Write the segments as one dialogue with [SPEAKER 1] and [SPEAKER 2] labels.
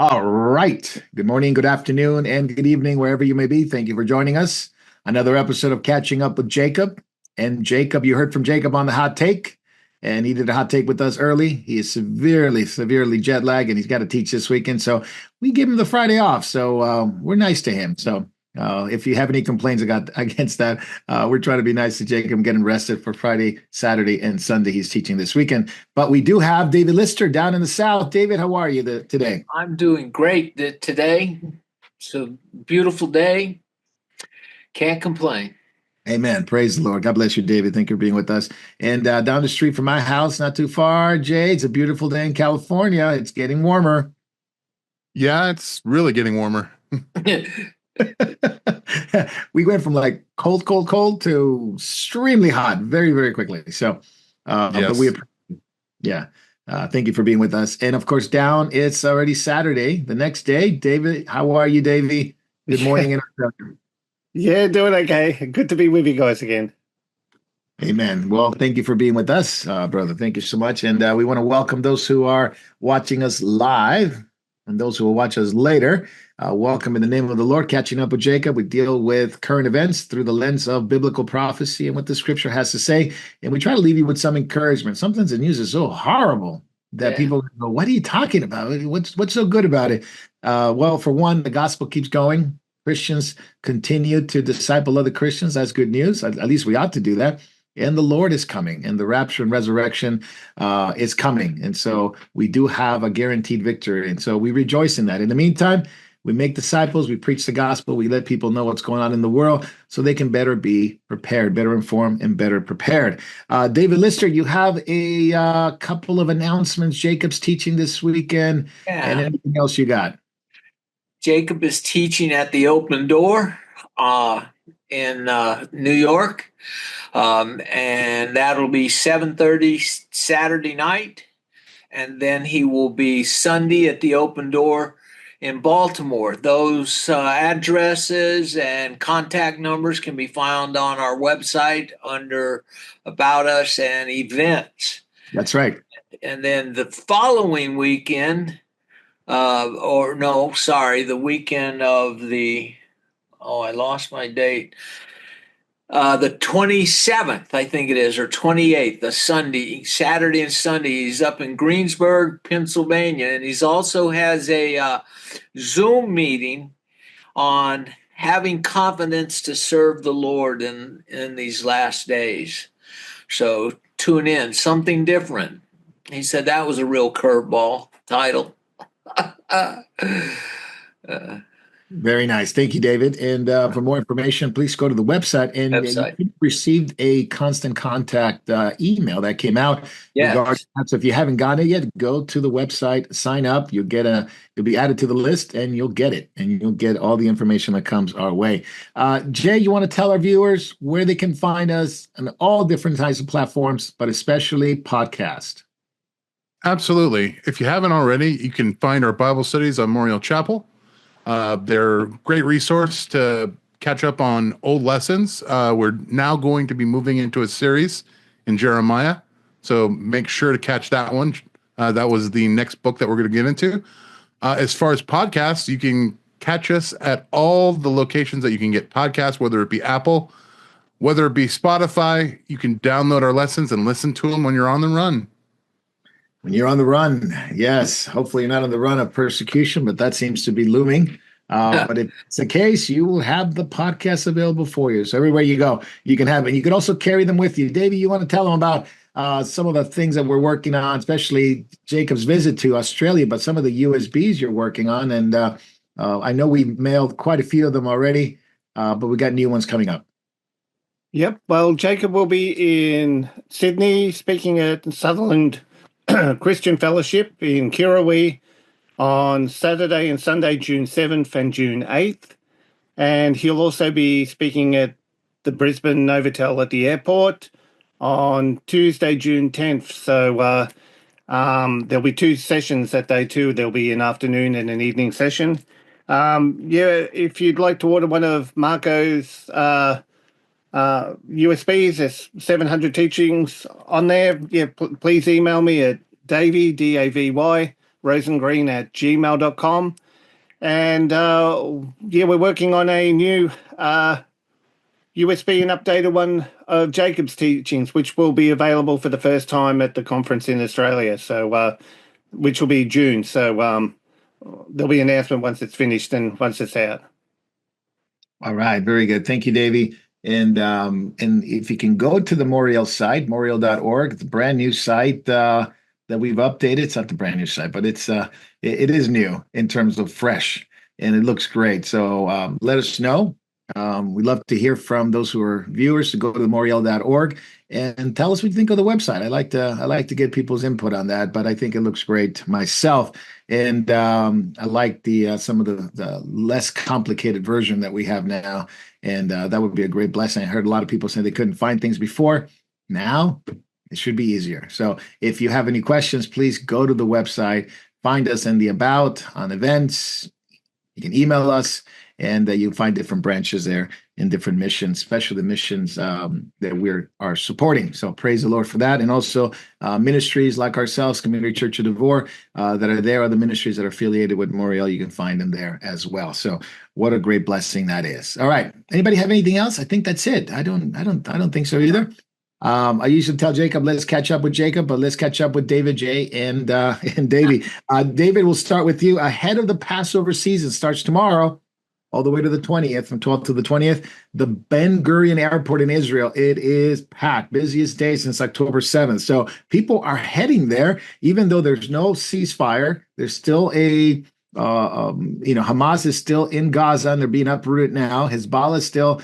[SPEAKER 1] All right. Good morning, good afternoon, and good evening, wherever you may be. Thank you for joining us. Another episode of Catching Up with Jacob. And Jacob, you heard from Jacob on the hot take, and he did a hot take with us early. He is severely jet lagged, and he's got to teach this weekend. So we give him the Friday off. So we're nice to him. So if you have any complaints against that, we're trying to be nice to Jacob, getting rested for Friday, Saturday, and Sunday. He's teaching this weekend. But we do have David Lister down in the South. David, how are you today?
[SPEAKER 2] I'm doing great today. It's a beautiful day. Can't complain.
[SPEAKER 1] Amen. Praise the Lord. God bless you, David. Thank you for being with us. And down the street from my house, not too far, Jay, it's a beautiful day in California. It's getting warmer.
[SPEAKER 3] Yeah, it's really getting warmer.
[SPEAKER 1] We went from like cold to extremely hot very quickly. So,
[SPEAKER 3] Yes.
[SPEAKER 1] but yeah. Thank you for being with us. And of course, down, it's already Saturday, the next day. David, how are you, Davey? Good morning.
[SPEAKER 4] Yeah, doing okay. Good to be with you guys again.
[SPEAKER 1] Amen. Well, thank you for being with us, brother. Thank you so much. And we want to welcome those who are watching us live and those who will watch us later. Welcome in the name of the Lord. Catching Up with Jacob. We deal with current events through the lens of biblical prophecy and what the scripture has to say. And we try to leave you with some encouragement. Sometimes the news is so horrible that people go, what are you talking about? What's so good about it? Well, for one, the gospel keeps going. Christians continue to disciple other Christians. That's good news. At least we ought to do that. And the Lord is coming, and the rapture and resurrection is coming. And so we do have a guaranteed victory. And so we rejoice in that. In the meantime, we make disciples, we preach the gospel, we let people know what's going on in the world so they can better be prepared, better informed, and better prepared. David Lister, you have a couple of announcements. Jacob's teaching this weekend, and anything else you got?
[SPEAKER 2] Jacob is teaching at the Open Door in New York, and that'll be 7:30 Saturday night, and then he will be Sunday at the Open Door in Baltimore. Those addresses and contact numbers can be found on our website under About Us and Events.
[SPEAKER 1] That's right.
[SPEAKER 2] And then the following weekend, the weekend of I lost my date. The 27th, I think it is, or 28th, Saturday and Sunday. He's up in Greensburg, Pennsylvania, and he's also has a Zoom meeting on having confidence to serve the Lord in these last days. So tune in, something different. He said that was a real curveball title.
[SPEAKER 1] Very nice. Thank you, David. And for more information, please go to the website. And you received a constant contact email that came out.
[SPEAKER 2] Yes.
[SPEAKER 1] So if you haven't gotten it yet, go to the website, sign up. You'll be added to the list, and you'll get it. And you'll get all the information that comes our way. Jay, you want to tell our viewers where they can find us on all different types of platforms, but especially podcast?
[SPEAKER 3] Absolutely. If you haven't already, you can find our Bible studies on Memorial Chapel. They're a great resource to catch up on old lessons. We're now going to be moving into a series in Jeremiah, so make sure to catch that one. That was the next book that we're going to get into. As far as podcasts, you can catch us at all the locations that you can get podcasts, whether it be Apple, whether it be Spotify. You can download our lessons and listen to them when you're on the run.
[SPEAKER 1] When you're on the run, yes. Hopefully you're not on the run of persecution, but that seems to be looming. But if it's the case, you will have the podcast available for you. So everywhere you go, you can have it. You can also carry them with you. Davey, you want to tell them about some of the things that we're working on, especially Jacob's visit to Australia, but some of the USBs you're working on. And I know we mailed quite a few of them already, but we got new ones coming up.
[SPEAKER 4] Yep. Well, Jacob will be in Sydney speaking at Sutherland Christian Fellowship in Kirrawee on Saturday and Sunday, June 7th and June 8th. And he'll also be speaking at the Brisbane Novotel at the airport on Tuesday, June 10th. So there'll be two sessions that day too. There'll be an afternoon and an evening session. If you'd like to order one of Marco's USBs, there's 700 teachings on there. Please email me at Davy, Davy, rosengreen@gmail.com. And we're working on a new USB and updated one of Jacob's teachings, which will be available for the first time at the conference in Australia. So, which will be June. So there'll be an announcement once it's finished and once it's out.
[SPEAKER 1] All right, very good. Thank you, Davey. And if you can go to the Moriel site, moriel.org, it's a brand new site that we've updated. It's not the brand new site, but it is new in terms of fresh, and it looks great. So let us know. We'd love to hear from those who are viewers to go to the moriel.org and tell us what you think of the website. I like to get people's input on that, but I think it looks great myself. And I like the some of the less complicated version that we have now, and that would be a great blessing. I heard a lot of people say they couldn't find things before. Now it should be easier. So if you have any questions, please go to the website, find us in the About, on events. You can email us, and you'll find different branches there in different missions, especially the missions that we are supporting. So praise the Lord for that. And also ministries like ourselves, Community Church of Devore, that are there, other ministries that are affiliated with Moriel, you can find them there as well. So what a great blessing that is. All right. Anybody have anything else? I think that's it. I don't think so either. I usually tell Jacob, let's catch up with Jacob, but let's catch up with David J. and Davey. David, we'll start with you. Ahead of the Passover season starts tomorrow, all the way to the 20th, from 12th to the 20th, the Ben Gurion Airport in Israel, it is packed, busiest day since October 7th. So people are heading there, even though there's no ceasefire. There's still Hamas is still in Gaza, and they're being uprooted now. Hezbollah is still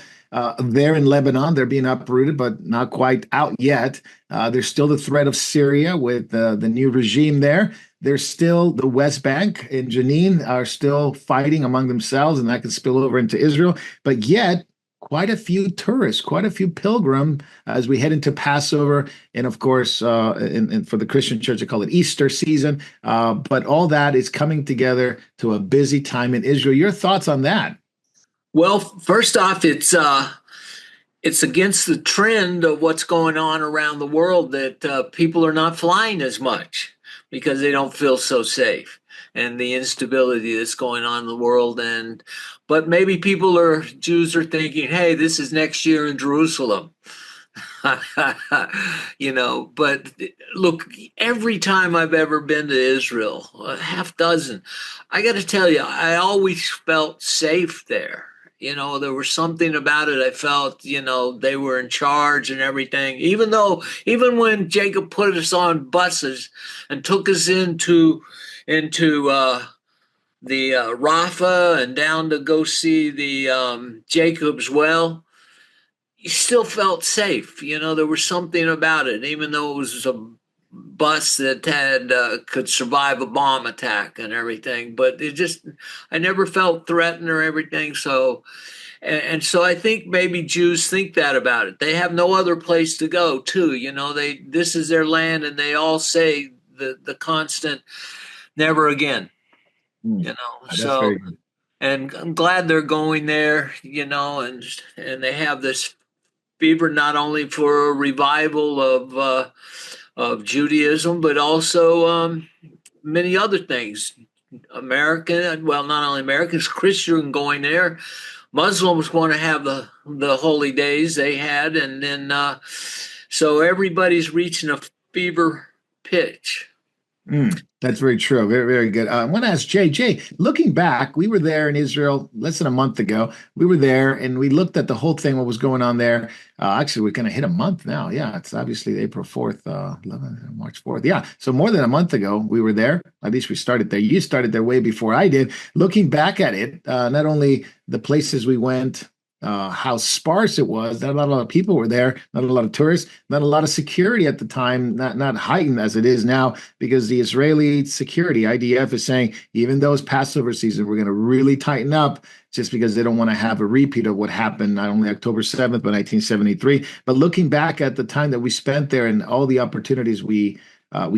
[SPEAKER 1] there in Lebanon. They're being uprooted, but not quite out yet. There's still the threat of Syria with the new regime there. There's still the West Bank and Jenin are still fighting among themselves, and that can spill over into Israel. But yet, quite a few tourists, quite a few pilgrims as we head into Passover. And of course, and for the Christian church, they call it Easter season. But all that is coming together to a busy time in Israel. Your thoughts on that?
[SPEAKER 2] Well, first off, it's against the trend of what's going on around the world that people are not flying as much because they don't feel so safe, and the instability that's going on in the world. But maybe Jews are thinking, hey, this is next year in Jerusalem. But look, every time I've ever been to Israel, a half dozen, I got to tell you, I always felt safe there. There was something about it. I felt, they were in charge and everything. Even when Jacob put us on buses and took us into the Rafah and down to go see the Jacob's well, you still felt safe. There was something about it, even though it was a bus that could survive a bomb attack and everything, but I never felt threatened or everything. So I think maybe Jews think that about it. They have no other place to go too. This is their land, and they all say the constant never again. So, and I'm glad they're going there, and they have this fever not only for a revival of Judaism, but also many other things. Not only Americans, Christians going there. Muslims want to have the holy days they had, and then so everybody's reaching a fever pitch.
[SPEAKER 1] That's very true. Very, very good. I want to ask Jay. Jay, looking back, we were there in Israel less than a month ago. We were there and we looked at the whole thing, what was going on there. Actually, we're going to hit a month now. Yeah, it's obviously April 4th, March 4th. Yeah, so more than a month ago, we were there. At least we started there. You started there way before I did. Looking back at it, not only the places we went, how sparse it was. Not a lot of people were there, not a lot of tourists, not a lot of security at the time, not heightened as it is now, because the Israeli security, IDF, is saying, even though it's Passover season, we're going to really tighten up just because they don't want to have a repeat of what happened not only October 7th, but 1973. But looking back at the time that we spent there and all the opportunities we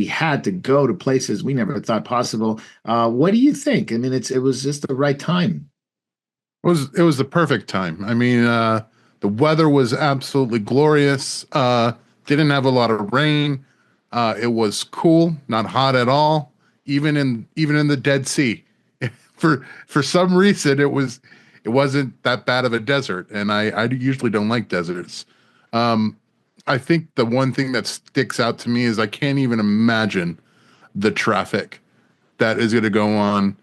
[SPEAKER 1] had to go to places we never thought possible, what do you think? I mean, it was just the right time.
[SPEAKER 3] It was the perfect time. I mean, the weather was absolutely glorious. Didn't have a lot of rain. It was cool, not hot at all. even in the Dead Sea. For some reason, it wasn't that bad of a desert, and I usually don't like deserts. I think the one thing that sticks out to me is I can't even imagine the traffic that is going to go on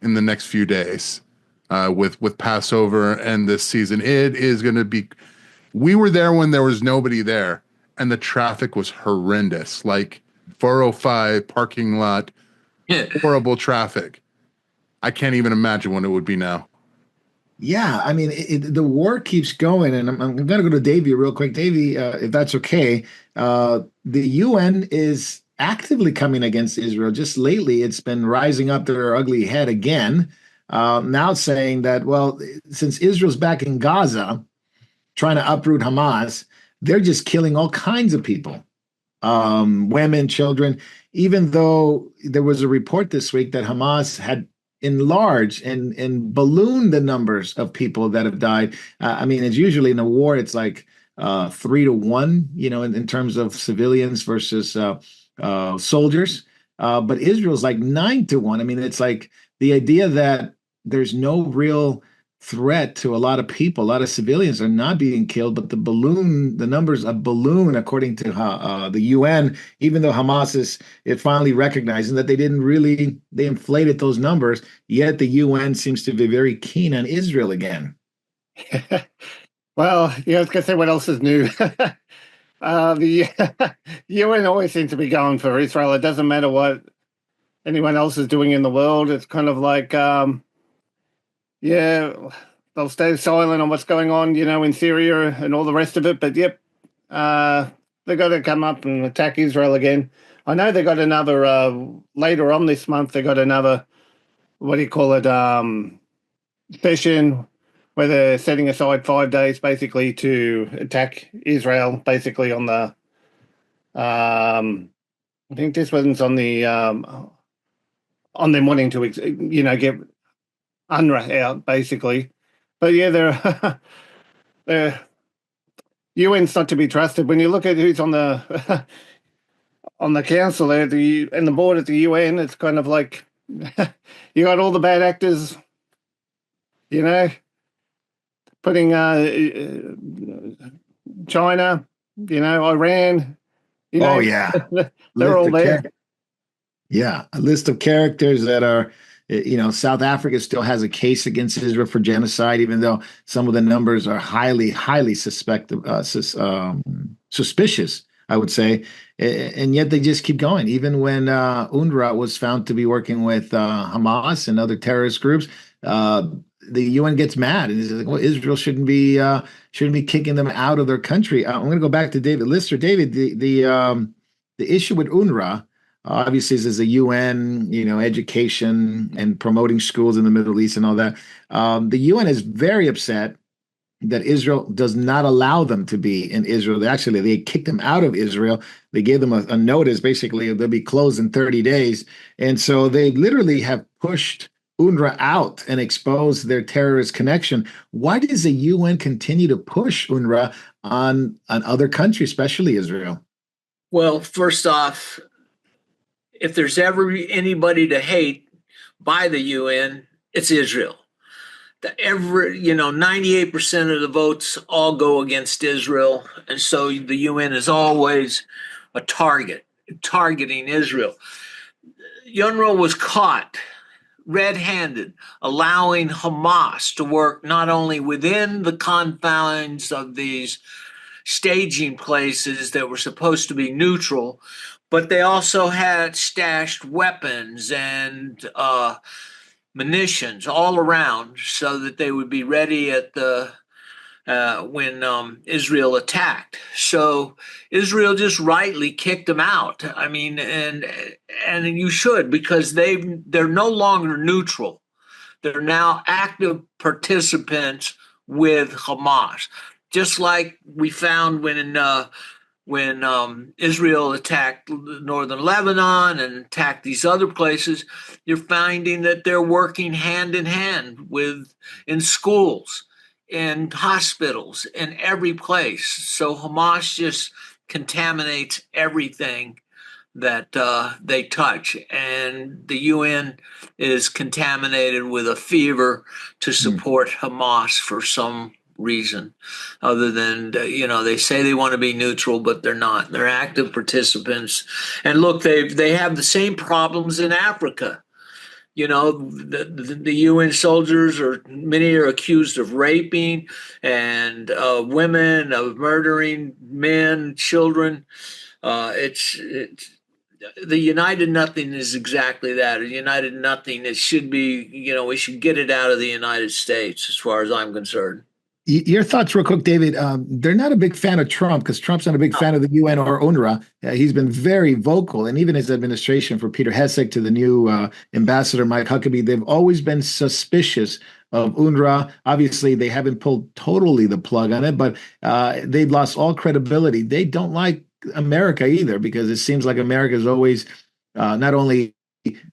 [SPEAKER 3] in the next few days with Passover and this season. It is going to be. We were there when there was nobody there, and the traffic was horrendous. Like 405 parking lot, horrible traffic. I can't even imagine what it would be now.
[SPEAKER 1] Yeah, I mean, the war keeps going, and I'm going to go to Davey real quick. Davey, if that's okay, the UN is actively coming against Israel. Just lately, it's been rising up to their ugly head again, now saying that, well, since Israel's back in Gaza, trying to uproot Hamas, they're just killing all kinds of people, women, children, even though there was a report this week that Hamas had enlarged and ballooned the numbers of people that have died. I mean, it's usually in a war, it's like 3 to 1, in terms of civilians versus soldiers. But Israel's like 9 to 1. I mean, it's like the idea that there's no real threat to a lot of people. A lot of civilians are not being killed, but the numbers of balloon, according to the UN, even though Hamas is finally recognizing that they inflated those numbers, yet the UN seems to be very keen on Israel again.
[SPEAKER 4] Well, I was going to say, what else is new? The UN always seems to be going for Israel. It doesn't matter what anyone else is doing in the world. It's kind of like, yeah, they'll stay silent on what's going on, in Syria and all the rest of it. But yep, they've got to come up and attack Israel again. I know they got another, later on this month, they got another, what do you call it, session where they're setting aside 5 days basically to attack Israel, basically on the, I think this one's on them wanting to, get UNRWA out, basically. But yeah, they're UN's not to be trusted. When you look at who's on the on the council there, and the board at the UN, it's kind of like you got all the bad actors, putting China, Iran,
[SPEAKER 1] Oh yeah,
[SPEAKER 4] they're all there.
[SPEAKER 1] Yeah, a list of characters that are, South Africa still has a case against Israel for genocide, even though some of the numbers are highly, highly suspicious, I would say. And yet they just keep going. Even when UNRWA was found to be working with Hamas and other terrorist groups, the UN gets mad and is like, well, Israel shouldn't be kicking them out of their country. I'm going to go back to David Lister. David, the issue with UNRWA, obviously, is a UN, education and promoting schools in the Middle East and all that. The UN is very upset that Israel does not allow them to be in Israel. They kicked them out of Israel. They gave them a notice, basically, they'll be closed in 30 days. And so they literally have pushed UNRWA out and exposed their terrorist connection. Why does the UN continue to push UNRWA on other countries, especially Israel?
[SPEAKER 2] Well, first off, if there's ever anybody to hate by the UN, it's Israel. 98% of the votes all go against Israel. And so the UN is always a targeting Israel. UNRWA was caught red-handed, allowing Hamas to work not only within the confines of these staging places that were supposed to be neutral, but they also had stashed weapons and munitions all around so that they would be ready at when Israel attacked. So Israel just rightly kicked them out. I mean, and you should, because they're no longer neutral. They're now active participants with Hamas, just like we found when Israel attacked northern Lebanon and attacked these other places. You're finding that they're working hand in hand in schools, in hospitals, in every place. So Hamas just contaminates everything that they touch, and the UN is contaminated with a fever to support Hamas for some reason other than they say they want to be neutral, but they're not. They're active participants. And look, they have the same problems in Africa. The UN soldiers many are accused of raping and women, of murdering men, children. It's the United Nothing is exactly that. A United Nothing. It should be, we should get it out of the United States, as far as I'm concerned.
[SPEAKER 1] Your thoughts, real quick, David. They're not a big fan of Trump because Trump's not a big fan of the UN or UNRWA. He's been very vocal, and even his administration, for Peter Hessek to the new ambassador Mike Huckabee, they've always been suspicious of UNRWA. Obviously, they haven't pulled totally the plug on it, but they've lost all credibility. They don't like America either because it seems like America is always not only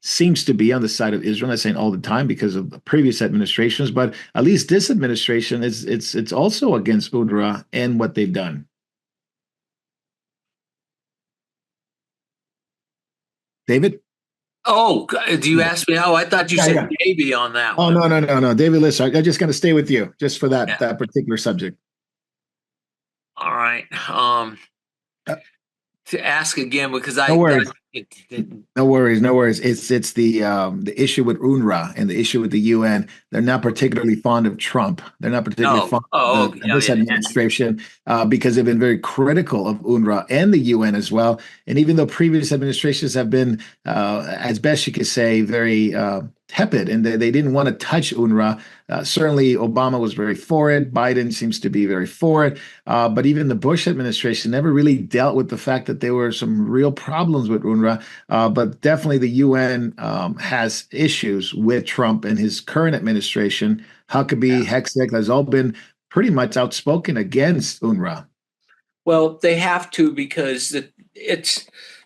[SPEAKER 1] seems to be on the side of Israel. I'm not saying all the time because of the previous administrations, but at least this administration it's also against UNRWA and what they've done. David?
[SPEAKER 2] Oh, do you ask me how? I thought you said maybe on that one.
[SPEAKER 1] Oh, no. David, listen, I'm just going to stay with you just for that particular subject.
[SPEAKER 2] All right. To ask again because
[SPEAKER 1] no worries. No worries. It's the issue with UNRWA and the issue with the UN. They're not particularly fond of Trump. They're not particularly fond of this administration because they've been very critical of UNRWA and the UN as well. And even though previous administrations have been, as best you could say, very tepid, and they didn't want to touch UNRWA. Certainly, Obama was very for it. Biden seems to be very for it. But even the Bush administration never really dealt with the fact that there were some real problems with UNRWA. But definitely the UN has issues with Trump and his current administration. Huckabee, Hexek has all been pretty much outspoken against UNRWA.
[SPEAKER 2] Well, they have to because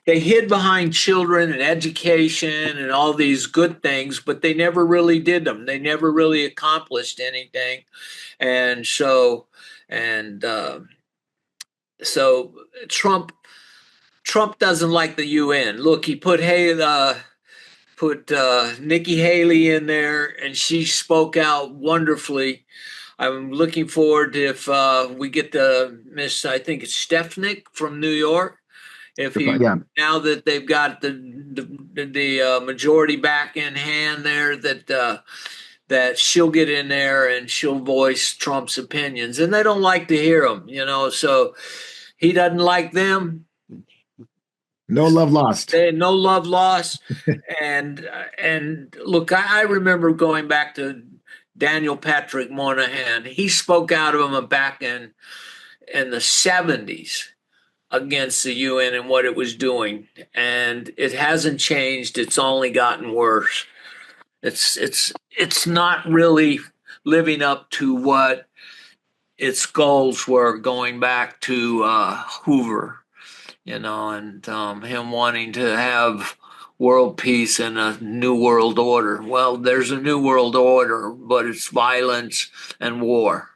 [SPEAKER 2] they hid behind children and education and all these good things, but they never really did them. They never really accomplished anything. And so Trump doesn't like the UN. Look, he put Nikki Haley in there, and she spoke out wonderfully. I'm looking forward to if we get the Miss, I think it's Stefanik from New York. Now that they've got the majority back in hand there, that she'll get in there and she'll voice Trump's opinions, and they don't like to hear them, So he doesn't like them.
[SPEAKER 1] No love lost.
[SPEAKER 2] No love lost. and look, I remember going back to Daniel Patrick Moynihan. He spoke out of him back in the 70s. Against the UN and what it was doing, and it hasn't changed. It's only gotten worse. It's not really living up to what its goals were going back to Hoover, and him wanting to have world peace and a new world order. Well, there's a new world order, but it's violence and war.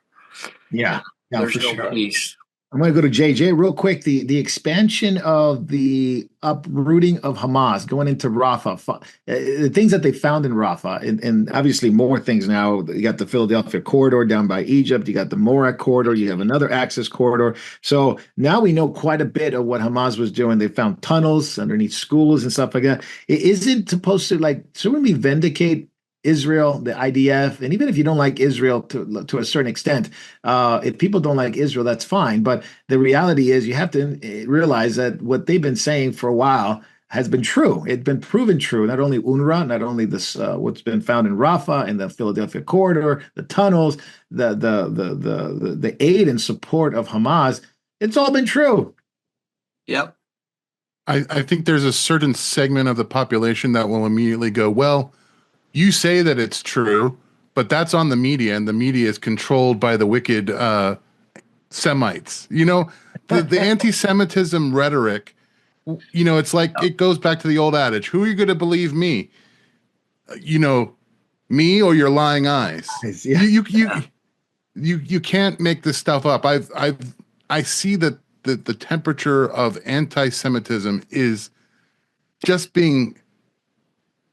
[SPEAKER 1] Yeah,
[SPEAKER 2] there's no peace.
[SPEAKER 1] I'm going to go to JJ real quick. The expansion of the uprooting of Hamas going into Rafah, the things that they found in Rafah, and obviously more things now. You got the Philadelphia corridor down by Egypt. You got the Morak corridor. You have another access corridor. So now we know quite a bit of what Hamas was doing. They found tunnels underneath schools and stuff like that. Is it supposed to shouldn't we vindicate Israel, the IDF, and even if you don't like Israel to a certain extent, if people don't like Israel, that's fine. But the reality is you have to realize that what they've been saying for a while has been true. It's been proven true. Not only UNRWA, not only this what's been found in Rafah and the Philadelphia corridor, the tunnels, the aid and support of Hamas. It's all been true.
[SPEAKER 2] Yep.
[SPEAKER 3] I think there's a certain segment of the population that will immediately go, well, you say that it's true, but that's on the media, and the media is controlled by the wicked Semites. The anti-Semitism rhetoric, it's like it goes back to the old adage, who are you going to believe, me? Me or your lying eyes?
[SPEAKER 1] Yeah.
[SPEAKER 3] You can't make this stuff up. I see that the temperature of anti-Semitism is just being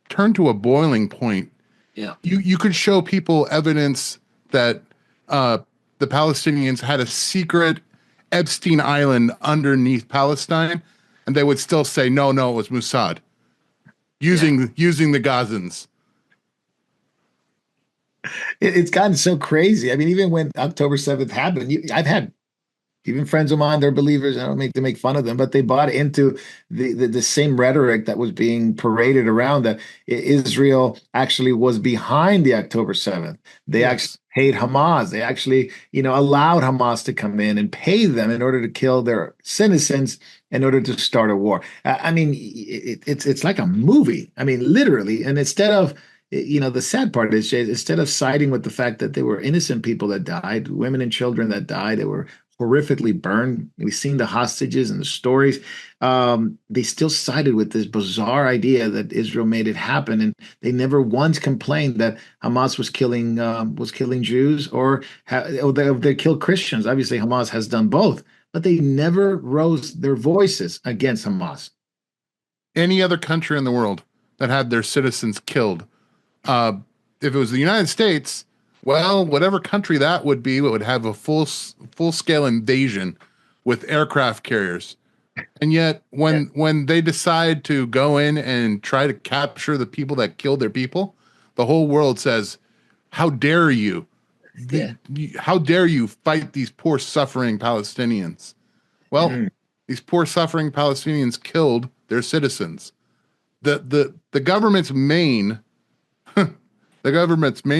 [SPEAKER 3] turned to a boiling point.
[SPEAKER 2] Yeah.
[SPEAKER 3] You could show people evidence that the Palestinians had a secret Epstein Island underneath Palestine, and they would still say, no, it was Mossad using the Gazans.
[SPEAKER 1] It's gotten so crazy. I mean, even when October 7th happened, I've had even friends of mine, they're believers. I don't make fun of them, but they bought into the same rhetoric that was being paraded around, that Israel actually was behind the October 7th. They actually paid Hamas. They actually, allowed Hamas to come in and pay them in order to kill their citizens in order to start a war. I mean, it's like a movie. I mean, literally. And instead of the sad part is, Jay, instead of siding with the fact that there were innocent people that died, women and children that died, they were horrifically burned. We've seen the hostages and the stories. They still sided with this bizarre idea that Israel made it happen, and they never once complained that Hamas was killing Jews or they killed Christians. Obviously, Hamas has done both, but they never rose their voices against Hamas.
[SPEAKER 3] Any other country in the world that had their citizens killed, if it was the United States, well, whatever country that would be, it would have a full-scale invasion with aircraft carriers. And yet, when they decide to go in and try to capture the people that killed their people, the whole world says, how dare you? How dare you fight these poor, suffering Palestinians? Well, these poor, suffering Palestinians killed their citizens. The government's main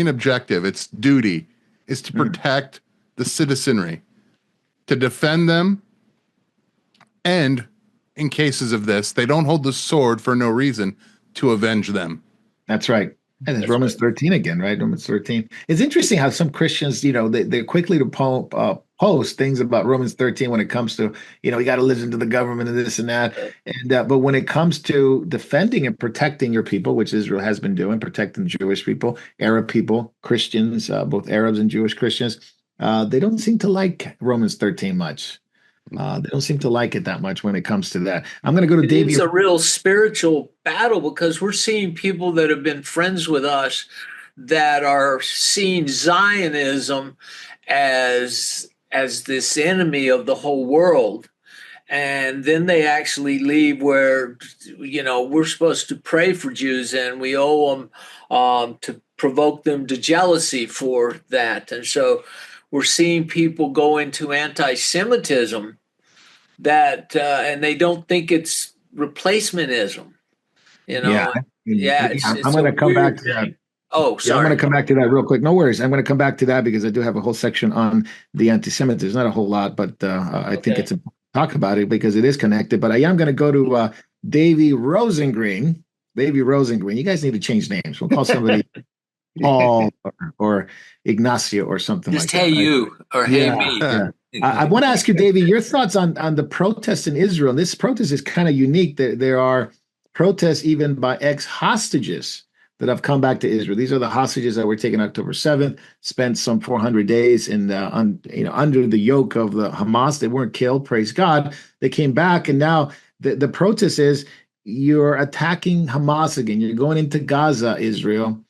[SPEAKER 3] objective, its duty, is to protect the citizenry, to defend them, and in cases of this, they don't hold the sword for no reason, to avenge them.
[SPEAKER 1] That's right. And it's Romans 13 again, right? Romans 13. It's interesting how some Christians, they're quickly to post things about Romans 13 when it comes to, you got to listen to the government and this and that. And but when it comes to defending and protecting your people, which Israel has been doing, protecting Jewish people, Arab people, Christians, both Arabs and Jewish Christians, they don't seem to like Romans 13 much. They don't seem to like it that much when it comes to that. I'm going to go to Davey.
[SPEAKER 2] It's a real spiritual battle, because we're seeing people that have been friends with us that are seeing Zionism as this enemy of the whole world. And then they actually leave where, we're supposed to pray for Jews, and we owe them to provoke them to jealousy for that. And so we're seeing people go into anti-Semitism and they don't think it's replacementism. I'm
[SPEAKER 1] going to come back to that.
[SPEAKER 2] Oh, sorry.
[SPEAKER 1] I'm going to come back to that real quick. No worries. I'm going to come back to that because I do have a whole section on the anti-Semitism. Not a whole lot, but I think it's important to talk about it because it is connected. But I am going to go to Davy Rosengreen. Davy Rosengreen. You guys need to change names. We'll call somebody Paul or Ignacio or something like that.
[SPEAKER 2] Just hey you or hey me.
[SPEAKER 1] Yeah. I want to ask you, Davey, your thoughts on the protests in Israel. This protest is kind of unique. There are protests even by ex-hostages that have come back to Israel. These are the hostages that were taken October 7th, spent some 400 days under the yoke of the Hamas. They weren't killed, praise God. They came back, and now the protest is you're attacking Hamas again. You're going into Gaza, Israel.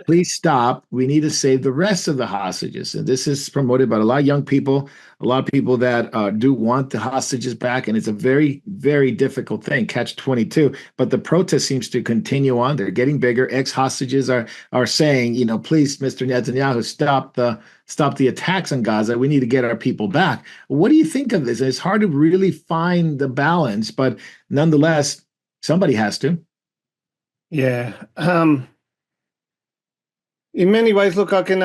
[SPEAKER 1] Please stop. We need to save the rest of the hostages. And this is promoted by a lot of young people, a lot of people that do want the hostages back. And it's a very, very difficult thing, catch-22. But the protest seems to continue on. They're getting bigger. Ex-hostages are saying, please, Mr. Netanyahu, stop the attacks on Gaza. We need to get our people back. What do you think of this? It's hard to really find the balance, but nonetheless, somebody has to.
[SPEAKER 4] Yeah. In many ways, look, I can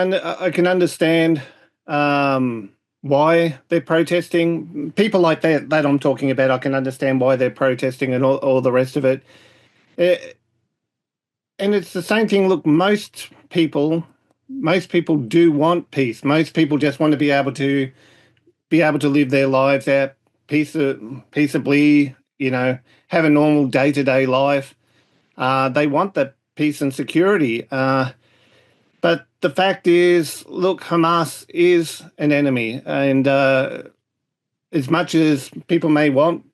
[SPEAKER 4] understand why they're protesting. People like that I'm talking about, I can understand why they're protesting and all the rest of it. And it's the same thing. Look, most people do want peace. Most people just want to be able to live their lives out peaceably, have a normal day-to-day life. They want that peace and security. But the fact is, look, Hamas is an enemy. And as much as people may want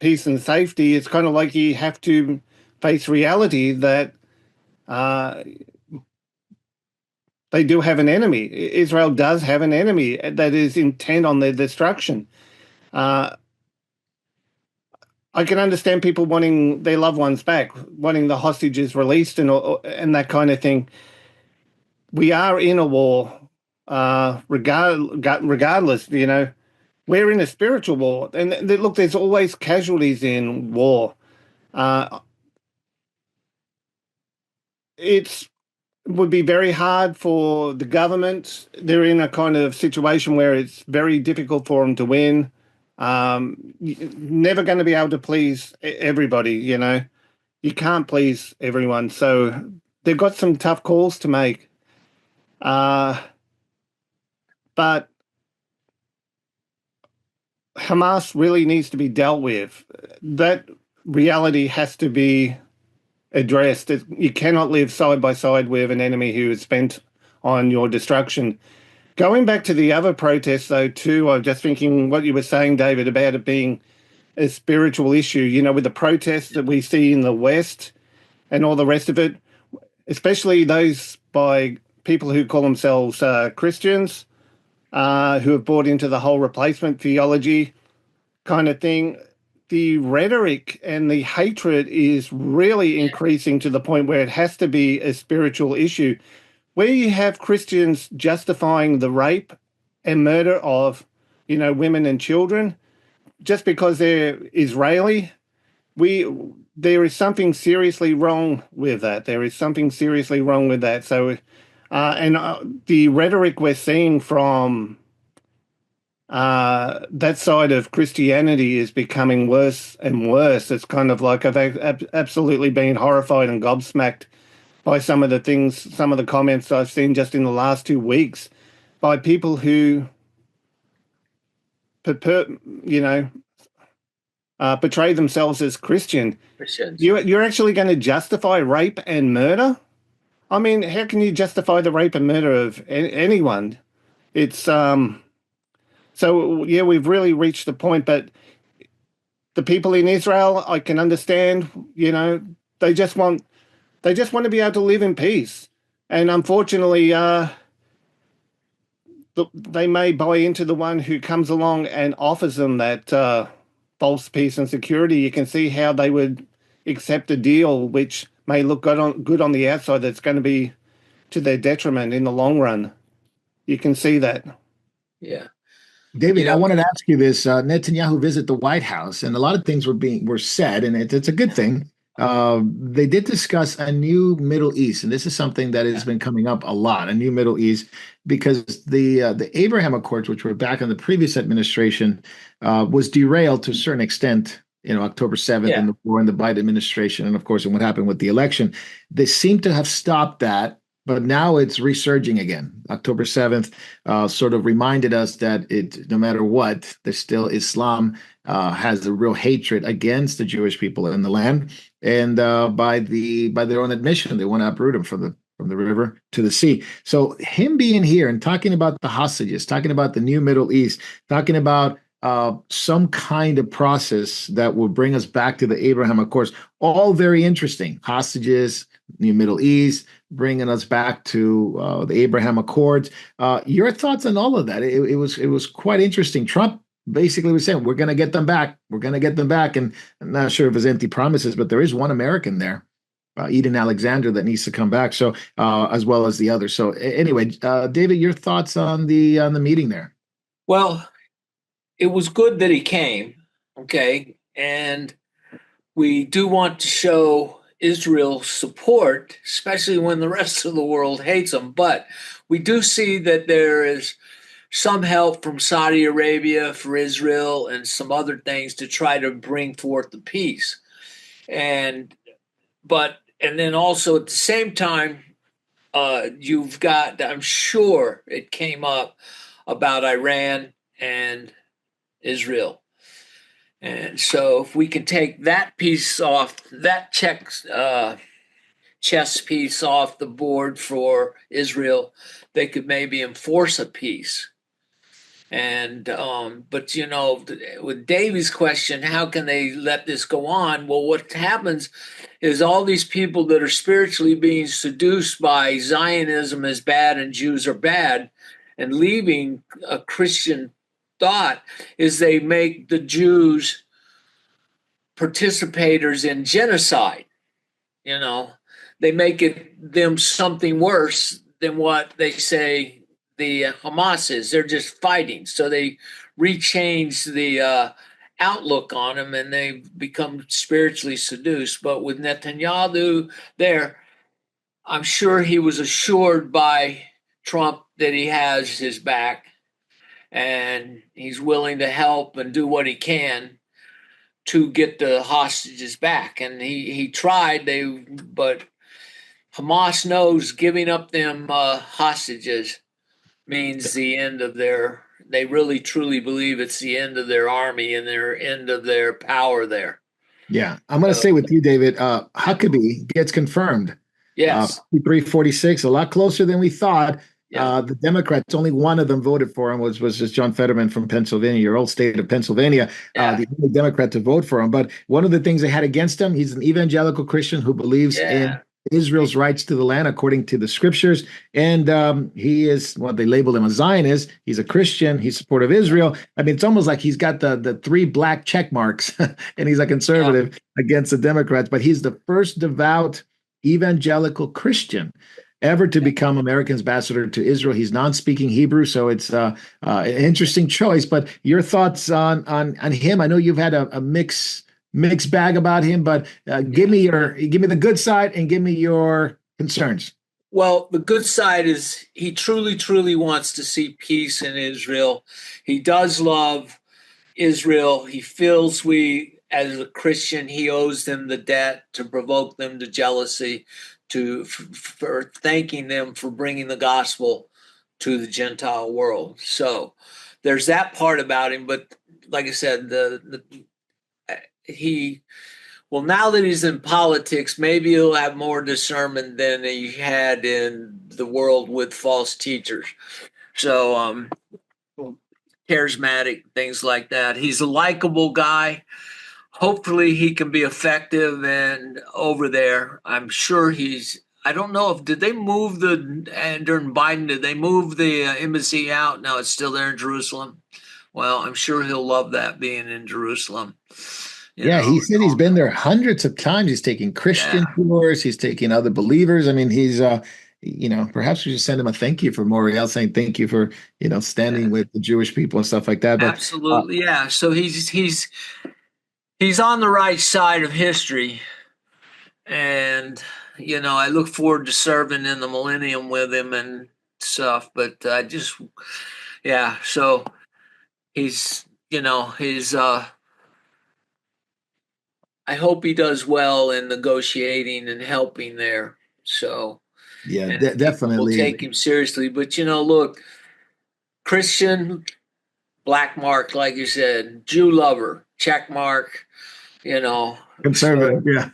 [SPEAKER 4] peace and safety, it's kind of like you have to face reality that they do have an enemy. Israel does have an enemy that is intent on their destruction. I can understand people wanting their loved ones back, wanting the hostages released and that kind of thing. We are in a war, regardless, we're in a spiritual war. And look, there's always casualties in war. It would be very hard for the government. They're in a kind of situation where it's very difficult for them to win. Never going to be able to please everybody, You can't please everyone. So they've got some tough calls to make. But Hamas really needs to be dealt with. That reality has to be addressed. You cannot live side by side with an enemy who is bent on your destruction. Going back to the other protests, though, too, I'm just thinking what you were saying, David, about it being a spiritual issue, with the protests that we see in the West and all the rest of it, especially those by people who call themselves Christians, who have bought into the whole replacement theology kind of thing. The rhetoric and the hatred is really increasing to the point where it has to be a spiritual issue. Where you have Christians justifying the rape and murder of, women and children just because they're Israeli, there is something seriously wrong with that. There is something seriously wrong with that. So, the rhetoric we're seeing from that side of Christianity is becoming worse and worse. It's kind of like I've absolutely been horrified and gobsmacked by some of the comments I've seen just in the last 2 weeks by people who, portray themselves as Christians. You're actually going to justify rape and murder? I mean, how can you justify the rape and murder of anyone? It's So, yeah, we've really reached the point, but the people in Israel, I can understand, they just want to be able to live in peace. And unfortunately, they may buy into the one who comes along and offers them that false peace and security. You can see how they would accept a deal which may look good on the outside that's going to be to their detriment in the long run. You can see that.
[SPEAKER 2] Yeah.
[SPEAKER 1] David, I wanted to ask you this. Netanyahu visited the White House, and a lot of things were said, and it's a good thing. They did discuss a new Middle East, and this is something that has been coming up a lot, a new Middle East, because the Abraham Accords, which were back in the previous administration, was derailed to a certain extent, October 7th and the war in the Biden administration, and of course, and what happened with the election. They seem to have stopped that. But now it's resurging again. October 7th sort of reminded us that no matter what, there's still Islam has a real hatred against the Jewish people in the land. And by their own admission, they want to uproot them from the river to the sea. So him being here and talking about the hostages, talking about the new Middle East, talking about some kind of process that will bring us back to the Abraham Accords, all very interesting. Hostages, new Middle East, bringing us back to the Abraham Accords. Your thoughts on all of that? It was quite interesting. Trump basically was saying, we're going to get them back. We're going to get them back. And I'm not sure if it's empty promises, but there is one American there, Eden Alexander, that needs to come back. So as well as the others. So anyway, David, your thoughts on the meeting there?
[SPEAKER 2] Well, it was good that he came. Okay. And we do want to show Israel's support, especially when the rest of the world hates them. But we do see that there is some help from Saudi Arabia for Israel and some other things to try to bring forth the peace. And then also at the same time, you've got, I'm sure it came up about Iran and Israel. And so if we can take that piece off, that chess piece off the board for Israel, they could maybe enforce a peace. And but with Davy's question, how can they let this go on? Well, what happens is all these people that are spiritually being seduced by Zionism is bad and Jews are bad, and leaving a Christian thought, is they make the Jews participators in genocide. They make them something worse than what they say the Hamas is. They're just fighting. So they rechange the outlook on them, and they become spiritually seduced. But with Netanyahu there, I'm sure he was assured by Trump that he has his back, and he's willing to help and do what he can to get the hostages back. And he tried, but Hamas knows giving up them hostages means the end of they really truly believe it's the end of their army and their end of their power there.
[SPEAKER 1] Yeah. I'm going to say with you, David, Huckabee gets confirmed.
[SPEAKER 2] Yes.
[SPEAKER 1] 346, a lot closer than we thought.
[SPEAKER 2] Yeah.
[SPEAKER 1] The Democrats, only one of them voted for him, was just John Fetterman from Pennsylvania, your old state of Pennsylvania, the only Democrat to vote for him. But one of the things they had against him, he's an evangelical Christian who believes in Israel's rights to the land according to the scriptures. And he is what they label him a Zionist. He's a Christian. He's supportive of Israel. I mean, it's almost like he's got the three black check marks and he's a conservative against the Democrats. But he's the first devout evangelical Christian ever to become American ambassador to Israel. He's non-speaking Hebrew, so it's an interesting choice. But your thoughts on him? I know you've had a mixed bag about him, but give me the good side and give me your concerns.
[SPEAKER 2] Well, the good side is he truly, truly wants to see peace in Israel. He does love Israel. He feels as a Christian, he owes them the debt to provoke them to jealousy, for thanking them for bringing the gospel to the Gentile world. So there's that part about him. But like I said, now that he's in politics, maybe he'll have more discernment than he had in the world with false teachers. So charismatic, things like that. He's a likable guy. Hopefully he can be effective and over there. I'm sure I don't know did they move during Biden, did they move the embassy out? No, it's still there in Jerusalem. Well, I'm sure he'll love that being in Jerusalem.
[SPEAKER 1] He said he's been there hundreds of times. He's taking Christian tours. He's taking other believers. I mean, he's, perhaps we should send him a thank you for Moriel, saying thank you for, standing with the Jewish people and stuff like that. But,
[SPEAKER 2] absolutely. So he's on the right side of history. And, I look forward to serving in the millennium with him and stuff. But so he's, I hope he does well in negotiating and helping there. So,
[SPEAKER 1] definitely.
[SPEAKER 2] We'll take him seriously. But, look, Christian, black mark, like you said, Jew lover, check mark,
[SPEAKER 1] conservative,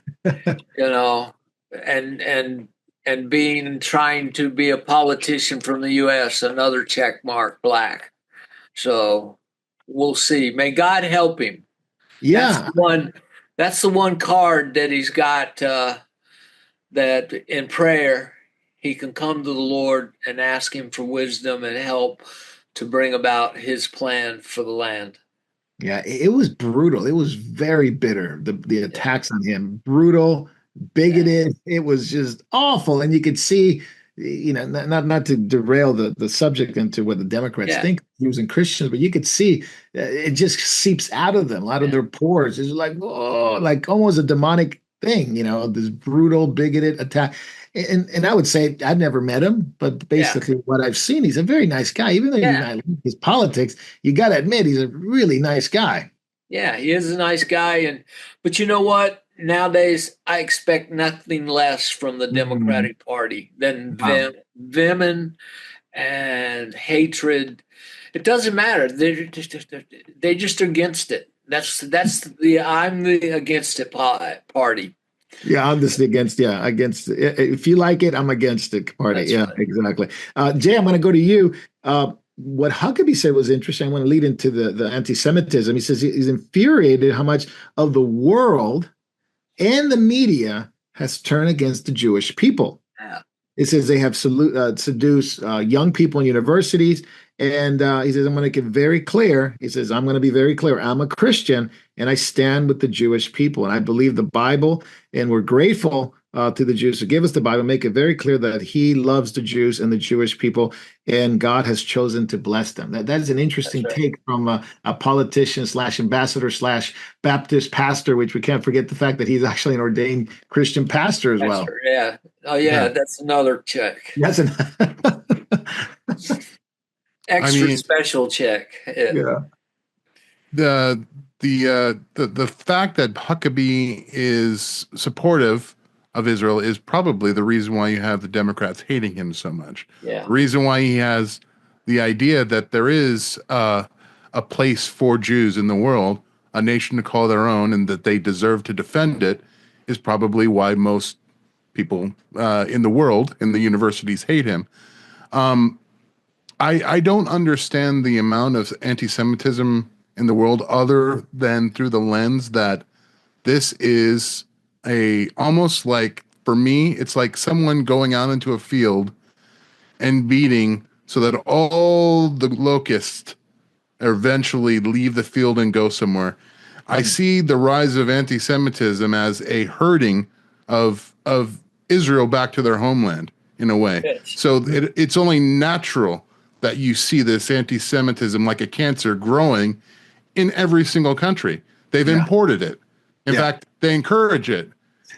[SPEAKER 2] and trying to be a politician from the U.S., another check mark, black. So we'll see. May God help him.
[SPEAKER 1] Yeah.
[SPEAKER 2] That's the one card that he's got, that in prayer he can come to the Lord and ask him for wisdom and help to bring about his plan for the land.
[SPEAKER 1] Yeah, it was brutal. It was very bitter. The attacks on him, brutal, bigoted. It was just awful. And you could see, not to derail the subject into what the Democrats think using Christians, but you could see it just seeps out of them, out of their pores. It's like, like almost a demonic thing, this brutal, bigoted attack. And I would say I've never met him, but basically what I've seen, he's a very nice guy. Even though you might like his politics, you got to admit he's a really nice guy.
[SPEAKER 2] Yeah, he is a nice guy. But you know what? Nowadays, I expect nothing less from the Democratic Party than venom and hatred. It doesn't matter. They're just against it. I'm the against it party.
[SPEAKER 1] Yeah, I'm just against it. If you like it, I'm against it party.
[SPEAKER 2] That's
[SPEAKER 1] right.
[SPEAKER 2] Right.
[SPEAKER 1] Exactly. Jay, I'm going to go to you. what Huckabee said was interesting. I want to lead into the anti-Semitism. He says he's infuriated how much of the world and the media has turned against the Jewish people.
[SPEAKER 2] Yeah.
[SPEAKER 1] It says they have seduced young people in universities. And he says, I'm going to get very clear. He says, I'm going to be very clear. I'm a Christian and I stand with the Jewish people. And I believe the Bible. And we're grateful to the Jews to give us the Bible, make it very clear that he loves the Jews and the Jewish people. And God has chosen to bless them. That is an interesting take from a politician / ambassador / Baptist pastor, which we can't forget the fact that he's actually an ordained Christian pastor as well.
[SPEAKER 2] Yeah. Oh, yeah. That's another check.
[SPEAKER 1] That's an
[SPEAKER 2] extra special check.
[SPEAKER 1] Yeah.
[SPEAKER 3] The fact that Huckabee is supportive of Israel is probably the reason why you have the Democrats hating him so much.
[SPEAKER 2] Yeah.
[SPEAKER 3] The reason why he has the idea that there is a place for Jews in the world, a nation to call their own, and that they deserve to defend it, is probably why most people in the world, in the universities, hate him. I don't understand the amount of anti-Semitism in the world other than through the lens that this is almost like, for me, it's like someone going out into a field and beating so that all the locusts eventually leave the field and go somewhere. I see the rise of anti-Semitism as a herding of Israel back to their homeland in a way.
[SPEAKER 2] Yes.
[SPEAKER 3] So it's only natural that you see this anti-Semitism like a cancer growing in every single country. They've imported it. In fact, they encourage it,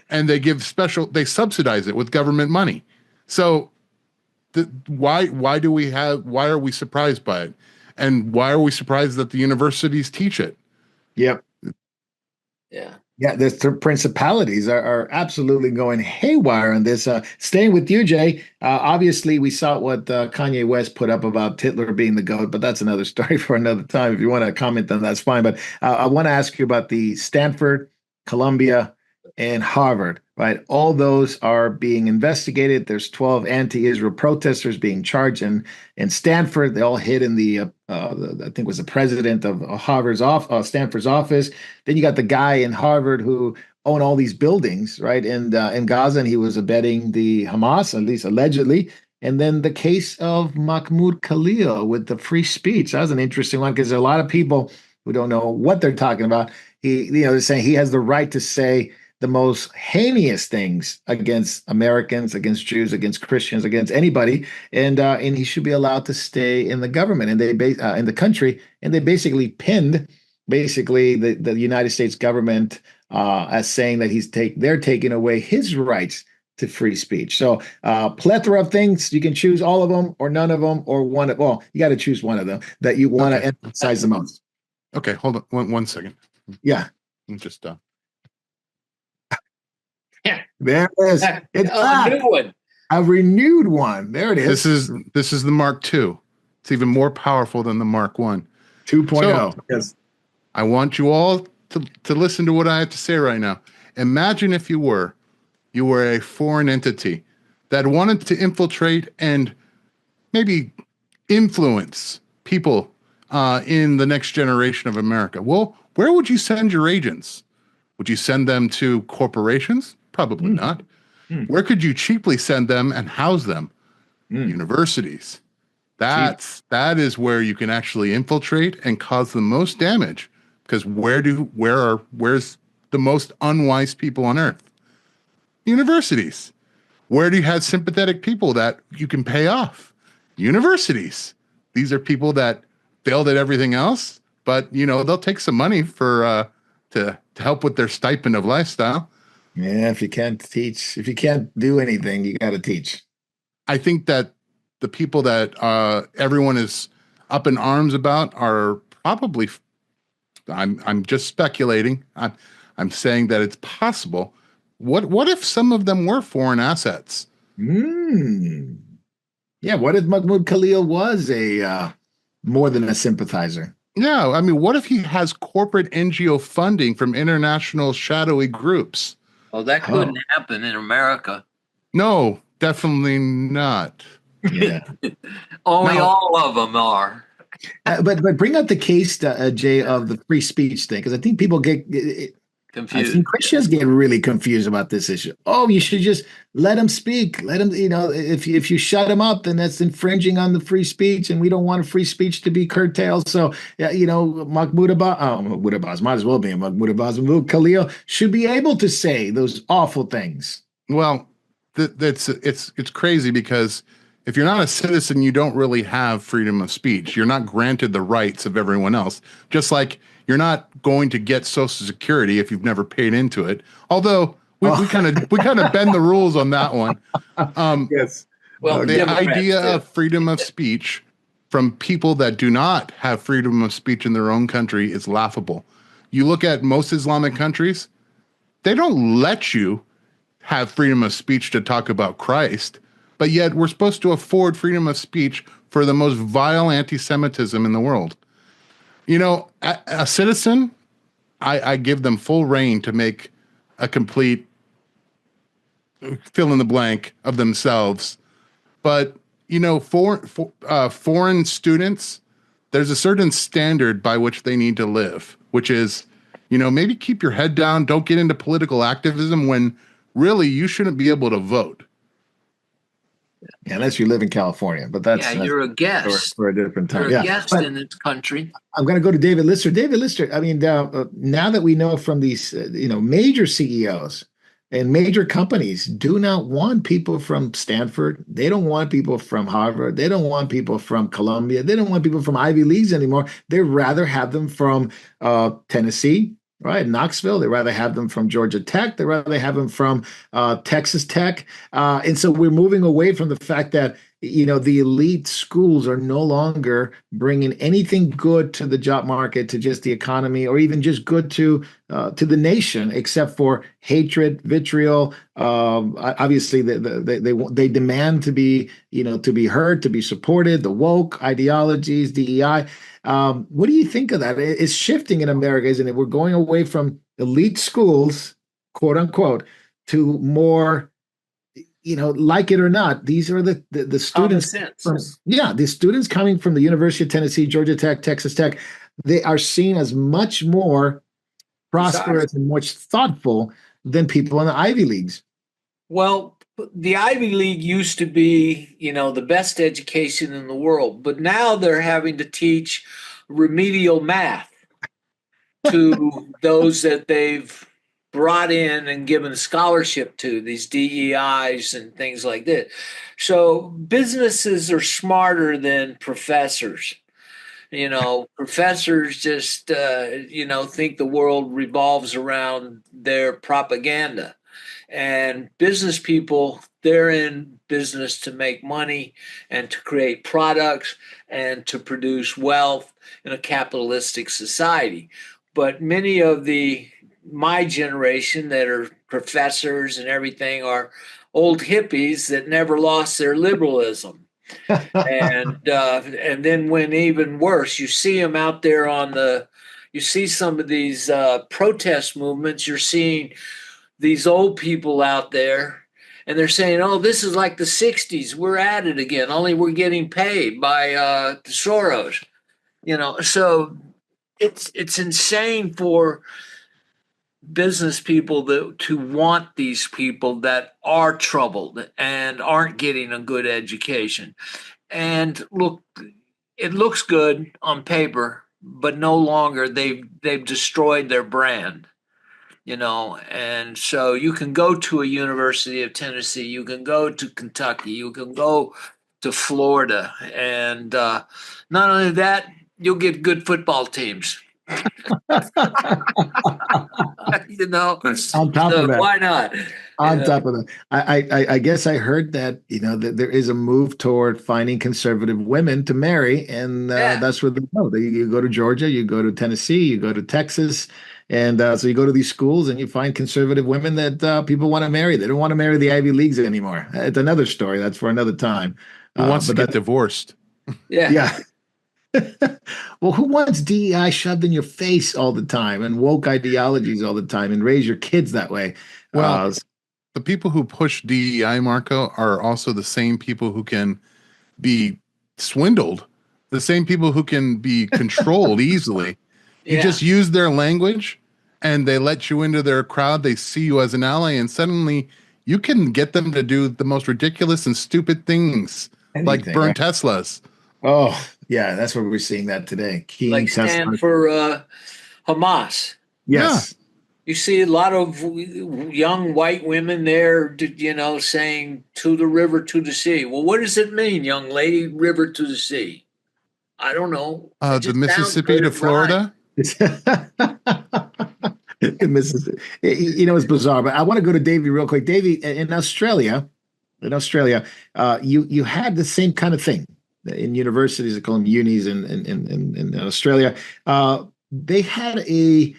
[SPEAKER 3] and they subsidize it with government money. So why are we surprised by it? And why are we surprised that the universities teach it?
[SPEAKER 1] Yep.
[SPEAKER 2] Yeah.
[SPEAKER 1] Yeah, the principalities are absolutely going haywire on this. Staying with you, Jay, obviously we saw what Kanye West put up about Hitler being the GOAT, but that's another story for another time. If you want to comment on that, that's fine. But I want to ask you about the Stanford, Columbia, and Harvard, right? All those are being investigated. There's 12 anti-Israel protesters being charged in Stanford. They all hid in I think it was the president of Stanford's office. Then you got the guy in Harvard who owned all these buildings, right? In Gaza, and he was abetting the Hamas, at least allegedly. And then the case of Mahmoud Khalil with the free speech. That was an interesting one because there are a lot of people who don't know what they're talking about. They're saying he has the right to say the most heinous things against Americans, against Jews, against Christians, against anybody, and he should be allowed to stay in the government and in the country. And they basically pinned the United States government as saying that they're taking away his rights to free speech. So plethora of things. You can choose all of them or none of them or one. Well, you got to choose one of them that you want to emphasize the most.
[SPEAKER 3] Okay, hold on one second.
[SPEAKER 1] Yeah.
[SPEAKER 3] I'm just
[SPEAKER 1] There it is. It's
[SPEAKER 2] a new one.
[SPEAKER 1] A renewed one. There it is.
[SPEAKER 3] This is the Mark II. It's even more powerful than the Mark I.
[SPEAKER 1] 2.0.
[SPEAKER 3] So,
[SPEAKER 1] yes.
[SPEAKER 3] I want you all to listen to what I have to say right now. Imagine if you were a foreign entity that wanted to infiltrate and maybe influence people in the next generation of America. Well, where would you send your agents? Would you send them to corporations? Probably not. Where could you cheaply send them and house them? Universities. That is where you can actually infiltrate and cause the most damage. Because where's the most unwise people on earth? Universities. Where do you have sympathetic people that you can pay off? Universities. These are people that failed at everything else, but they'll take some money for to help with their stipend of lifestyle.
[SPEAKER 1] Yeah, if you can't do anything, you got to teach.
[SPEAKER 3] I think that the people that everyone is up in arms about are probably, I'm just speculating. I'm saying that it's possible. What if some of them were foreign assets?
[SPEAKER 1] Yeah, what if Mahmoud Khalil was a more than a sympathizer?
[SPEAKER 3] Yeah, I mean, what if he has corporate NGO funding from international shadowy groups?
[SPEAKER 2] Well, that couldn't happen in America.
[SPEAKER 3] No, definitely not.
[SPEAKER 1] Yeah.
[SPEAKER 2] Only
[SPEAKER 1] Now,
[SPEAKER 2] all of them are
[SPEAKER 1] but bring up the case, Jay, of the free speech thing, because I think people get. I've seen
[SPEAKER 2] confused.
[SPEAKER 1] Christians get really confused about this issue. Oh, you should just let them speak. Let them, if you shut them up, then that's infringing on the free speech, and we don't want free speech to be curtailed. So, yeah, Mahmoud Abbas, Mahmoud Abbas might as well be Mahmoud Abbas. Mahmoud Khalil should be able to say those awful things.
[SPEAKER 3] Well, it's crazy because if you're not a citizen, you don't really have freedom of speech. You're not granted the rights of everyone else. Just like you're not going to get Social Security if you've never paid into it. Although we kind of bend the rules on that one.
[SPEAKER 1] Yes.
[SPEAKER 2] Well,
[SPEAKER 3] The
[SPEAKER 2] Democrats
[SPEAKER 3] idea
[SPEAKER 2] too.
[SPEAKER 3] of freedom of speech from people that do not have freedom of speech in their own country is laughable. You look at most Islamic countries, they don't let you have freedom of speech to talk about Christ, but yet we're supposed to afford freedom of speech for the most vile anti-Semitism in the world. A citizen, I give them full reign to make a complete fill in the blank of themselves. But, foreign students, there's a certain standard by which they need to live, which is, maybe keep your head down. Don't get into political activism when really you shouldn't be able to vote.
[SPEAKER 1] Yeah, unless you live in California, but that's
[SPEAKER 2] You're a guest.
[SPEAKER 1] for a different time.
[SPEAKER 2] You're a
[SPEAKER 1] Yeah,
[SPEAKER 2] guest
[SPEAKER 1] but
[SPEAKER 2] in this country.
[SPEAKER 1] I'm going to go to David Lister. David Lister, I mean, now that we know from these, major CEOs and major companies do not want people from Stanford. They don't want people from Harvard. They don't want people from Columbia. They don't want people from Ivy Leagues anymore. They'd rather have them from Tennessee, right? Knoxville. They'd rather have them from Georgia Tech. They'd rather have them from Texas Tech. And so we're moving away from the fact that the elite schools are no longer bringing anything good to the job market, to just the economy, or even just good to the nation, except for hatred, vitriol. Obviously, they demand to be heard, to be supported. The woke ideologies, DEI. What do you think of that? It's shifting in America, isn't it? We're going away from elite schools, quote unquote, to more, like it or not, these are the students the students coming from the University of Tennessee, Georgia Tech, Texas Tech. They are seen as much more prosperous and much thoughtful than people in the Ivy Leagues.
[SPEAKER 2] Well, the Ivy League used to be, the best education in the world, but now they're having to teach remedial math to those that they've brought in and given scholarship to, these DEIs and things like that. So businesses are smarter than professors. Professors just, think the world revolves around their propaganda. And business people, they're in business to make money and to create products and to produce wealth in a capitalistic society. But many of my generation that are professors and everything are old hippies that never lost their liberalism. And then when even worse, you see them out there you see some of these protest movements, you're seeing these old people out there and they're saying, oh, this is like the 60s. We're at it again, only we're getting paid by Soros. So it's insane for business people to want these people that are troubled and aren't getting a good education. And look, it looks good on paper, but no longer they've destroyed their brand. And so you can go to a University of Tennessee, you can go to Kentucky, you can go to Florida, and not only that, you'll get good football teams.
[SPEAKER 1] On top of that,
[SPEAKER 2] why not?
[SPEAKER 1] On top of that, I guess I heard that that there is a move toward finding conservative women to marry, and that's where they go. You go to Georgia, you go to Tennessee, you go to Texas, and so you go to these schools and you find conservative women that people want to marry. They don't want to marry the Ivy Leagues anymore. It's another story. That's for another time.
[SPEAKER 3] Who wants to get divorced?
[SPEAKER 2] Yeah.
[SPEAKER 1] Well, who wants DEI shoved in your face all the time and woke ideologies all the time and raise your kids that way?
[SPEAKER 3] Well, the people who push DEI, Marco, are also the same people who can be swindled, the same people who can be controlled easily. You
[SPEAKER 2] Yeah.
[SPEAKER 3] just use their language and they let you into their crowd. They see you as an ally, and suddenly you can get them to do the most ridiculous and stupid things, like
[SPEAKER 1] Anything,
[SPEAKER 3] burn
[SPEAKER 1] right?
[SPEAKER 3] Teslas.
[SPEAKER 1] Oh, yeah, that's what we're seeing that today. Keen
[SPEAKER 2] Like
[SPEAKER 1] Tesla.
[SPEAKER 2] stand for Hamas.
[SPEAKER 3] Yeah.
[SPEAKER 1] Yes.
[SPEAKER 2] You see a lot of young white women there, saying to the river, to the sea. Well, what does it mean, young lady, river to the sea? I don't know. It
[SPEAKER 3] The
[SPEAKER 2] just sounds
[SPEAKER 3] Mississippi
[SPEAKER 2] good.
[SPEAKER 3] to
[SPEAKER 2] It rhymes.
[SPEAKER 3] Florida.
[SPEAKER 1] The Mississippi. It's bizarre, but I want to go to Davey real quick. Davey, in Australia, you had the same kind of thing in universities. They call them unis in Australia. They had a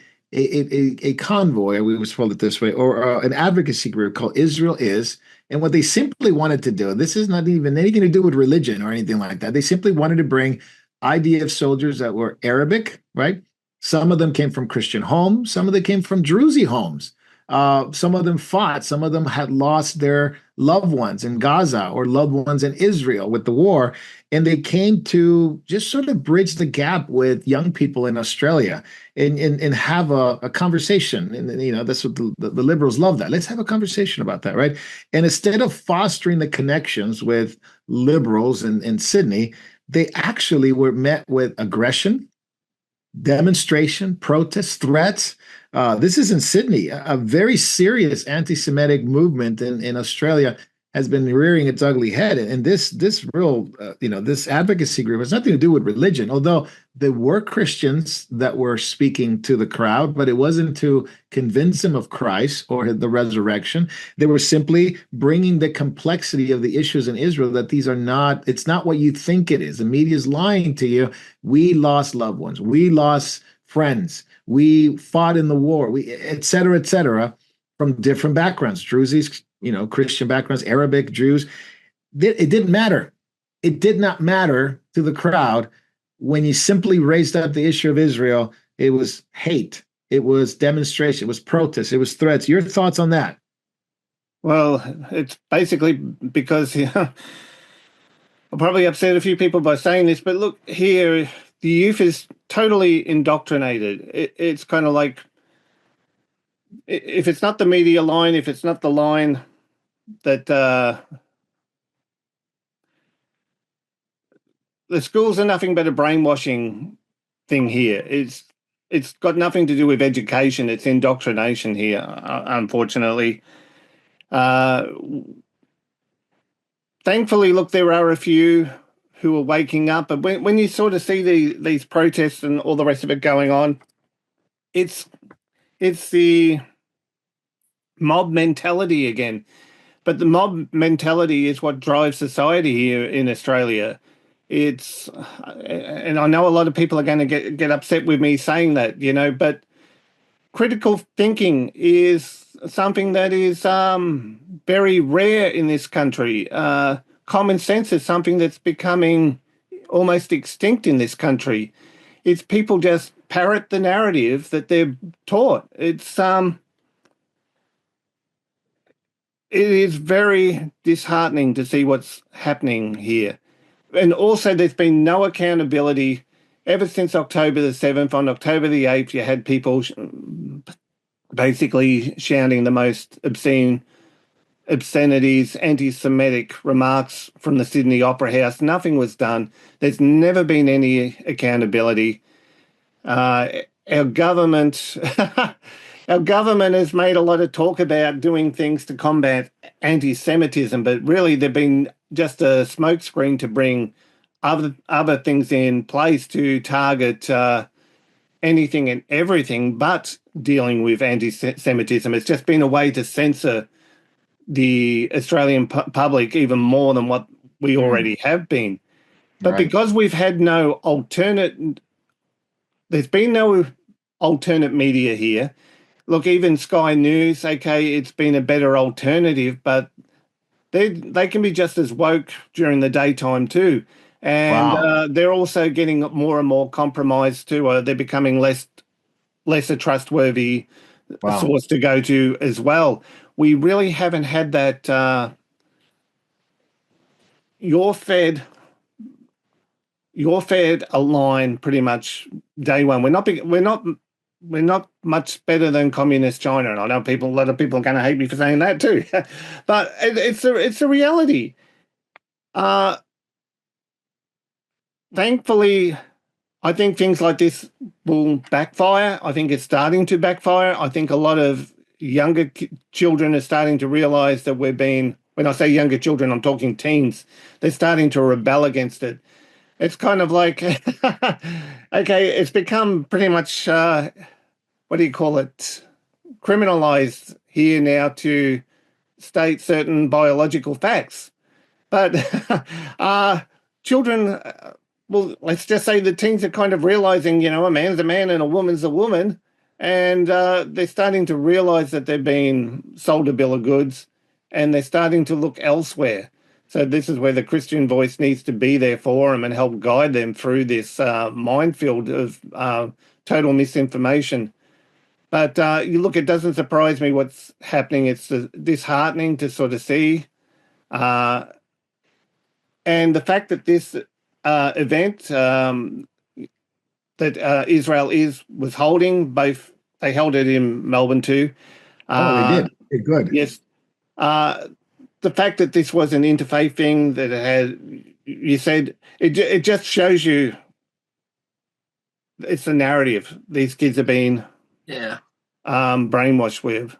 [SPEAKER 1] convoy. We was called it this way, or an advocacy group called Israel Is. And what they simply wanted to do, this is not even anything to do with religion or anything like that. They simply wanted to bring IDF soldiers that were Arabic, right? Some of them came from Christian homes. Some of them came from Druzy homes. Some of them fought. Some of them had lost their loved ones in Gaza or loved ones in Israel with the war. And they came to just sort of bridge the gap with young people in Australia and have a conversation. And, that's what the liberals love that. Let's have a conversation about that, right? And instead of fostering the connections with liberals in Sydney, they actually were met with aggression, demonstration, protests, threats. This is in Sydney. A very serious anti-Semitic movement in Australia has been rearing its ugly head. And this advocacy group has nothing to do with religion, although there were Christians that were speaking to the crowd, but it wasn't to convince them of Christ or the resurrection. They were simply bringing the complexity of the issues in Israel, that it's not what you think it is. The media is lying to you. We lost loved ones. We lost friends. We fought in the war, et cetera, from different backgrounds, Druzes, Christian backgrounds, Arabic, Jews. It didn't matter. It did not matter to the crowd when you simply raised up the issue of Israel. It was hate. It was demonstration. It was protest. It was threats. Your thoughts on that?
[SPEAKER 4] Well, it's basically because I'll probably upset a few people by saying this, but look here, the youth is totally indoctrinated. It's kind of like, if it's not the media line, if it's not the line that the schools are nothing but a brainwashing thing here. It's got nothing to do with education. It's indoctrination here, unfortunately. Thankfully, look, there are a few who are waking up. But when you sort of see these protests and all the rest of it going on, it's the mob mentality again. But the mob mentality is what drives society here in Australia. And I know a lot of people are going to get upset with me saying that, but critical thinking is something that is very rare in this country. Common sense is something that's becoming almost extinct in this country. It's people just parrot the narrative that they're taught. It is very disheartening to see what's happening here. And also, there's been no accountability ever since October the 7th. On October the 8th, you had people basically shouting the most obscenities, anti-Semitic remarks from the Sydney Opera House. Nothing was done. There's never been any accountability. Our government... Our government has made a lot of talk about doing things to combat anti-Semitism, but really they've been just a smokescreen to bring other things in place to target anything and everything but dealing with anti-Semitism. It's just been a way to censor the Australian public even more than what we already have been. But because we've had there's been no alternate media here. Look, even Sky News, okay, it's been a better alternative, but they can be just as woke during the daytime too. And they're also getting more and more compromised too. They're becoming less a trustworthy source to go to as well. We really haven't had that you're fed you're fed a line pretty much day one. We're not much better than communist China, and I know a lot of people are going to hate me for saying that too, but it's a reality. Thankfully, I think things like this will backfire. I think it's starting to backfire. I think a lot of younger children are starting to realize that when I say younger children, I'm talking teens, they're starting to rebel against it. It's kind of like, okay, it's become pretty much, what do you call it, criminalized here now to state certain biological facts. But children, well, let's just say the teens are kind of realizing, a man's a man and a woman's a woman. And they're starting to realize that they're being sold a bill of goods, and they're starting to look elsewhere. So this is where the Christian voice needs to be there for them and help guide them through this minefield of total misinformation. But you look, it doesn't surprise me what's happening. It's disheartening to sort of see. And the fact that this event that Israel was holding, they held it in Melbourne too.
[SPEAKER 1] They did. Okay, good.
[SPEAKER 4] Yes. The fact that this was an interfaith thing, that it had, you said, it just shows you it's the narrative these kids are being brainwashed with.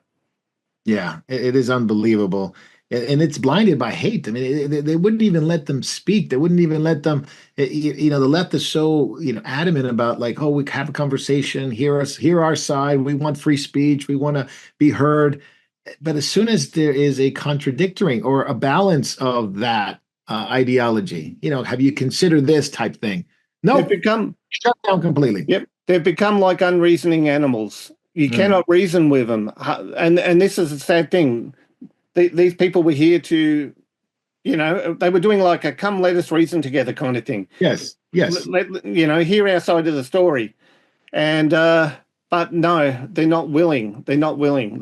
[SPEAKER 1] Yeah, it is unbelievable. And it's blinded by hate. I mean, they wouldn't even let them speak. They wouldn't even let them, the left is so, adamant about like, oh, we have a conversation, hear our side. We want free speech. We want to be heard. But as soon as there is a contradicting or a balance of that ideology, have you considered this type thing? No,
[SPEAKER 4] they've become
[SPEAKER 1] shut down completely.
[SPEAKER 4] Yep, they've become like unreasoning animals. You cannot reason with them, and this is a sad thing. These people were here to, they were doing like a "come, let us reason together" kind of thing.
[SPEAKER 1] Yes.
[SPEAKER 4] Hear our side of the story, and but no, they're not willing. They're not willing.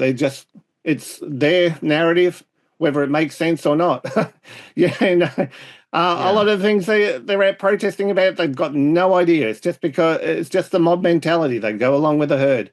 [SPEAKER 4] It's their narrative, whether it makes sense or not. A lot of things they're out protesting about, they've got no idea. It's just because it's just the mob mentality. They go along with the herd.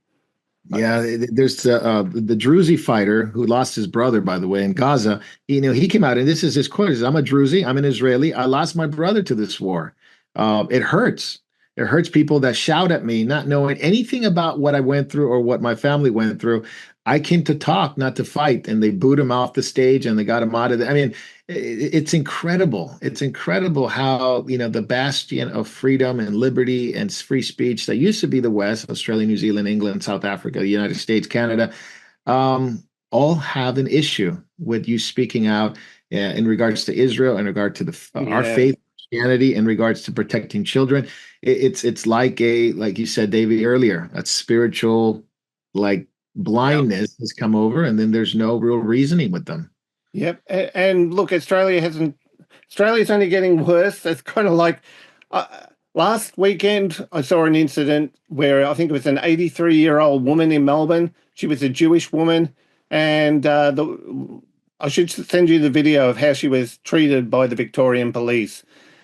[SPEAKER 1] Yeah, there's the Druzy fighter who lost his brother, by the way, in Gaza. He came out, and this is his quote: "I'm a Druzy. I'm an Israeli. I lost my brother to this war. It hurts. It hurts people that shout at me, not knowing anything about what I went through or what my family went through. I came to talk, not to fight." And they booed him off the stage, and they got him out of there. I mean, it's incredible. It's incredible how, the bastion of freedom and liberty and free speech that used to be the West, Australia, New Zealand, England, South Africa, the United States, Canada, all have an issue with you speaking out in regards to Israel, in regard to our faith, Christianity, in regards to protecting children. It's like like you said, David, earlier, a spiritual blindness has come over, and then there's no real reasoning with them.
[SPEAKER 4] Yep. And look, Australia's only getting worse. It's kind of like last weekend, I saw an incident where I think it was an 83-year-old woman in Melbourne. She was a Jewish woman. And I should send you the video of how she was treated by the Victorian police.